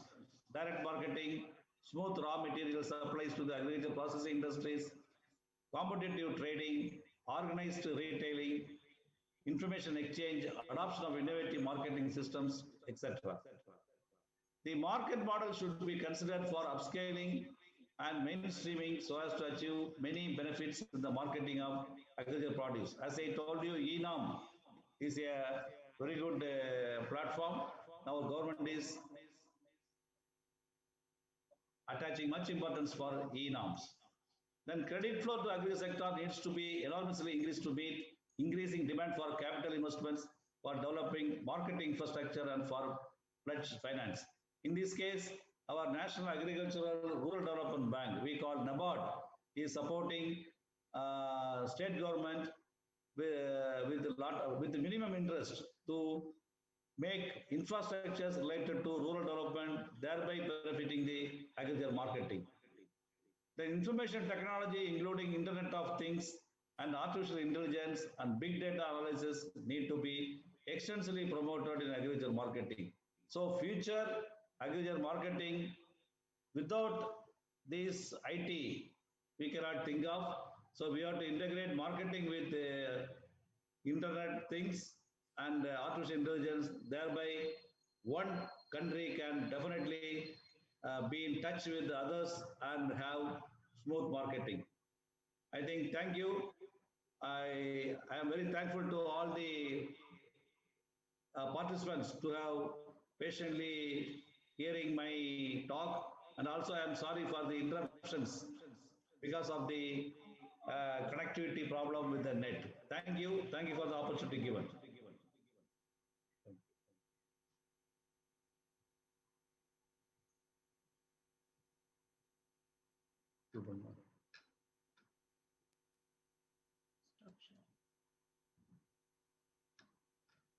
direct marketing, smooth raw material supplies to the agriculture processing industries, competitive trading, organized retailing, information exchange, adoption of innovative marketing systems, etc. The market model should be considered for upscaling and mainstreaming so as to achieve many benefits in the marketing of agricultural produce. As I told you, ENAM is a very good platform. Our government is attaching much importance for ENAMs. Then credit flow to agri sector needs to be enormously increased to meet increasing demand for capital investments for developing marketing infrastructure and for pledge finance. In this case, our National Agricultural Rural Development Bank, we call NABARD, is supporting state government with the minimum interest to make infrastructures related to rural development, thereby benefiting the agricultural marketing. The information technology, including Internet of Things and artificial intelligence and big data analysis, need to be extensively promoted in agricultural marketing. So future agricultural marketing, without this IT, we cannot think of. So we have to integrate marketing with Internet things and artificial intelligence. Thereby, one country can definitely be in touch with the others and have smooth marketing. I think, thank you. I am very thankful to all the participants to have patiently hearing my talk, and also I am sorry for the interruptions because of the connectivity problem with the net. Thank you for the opportunity given. Thank you.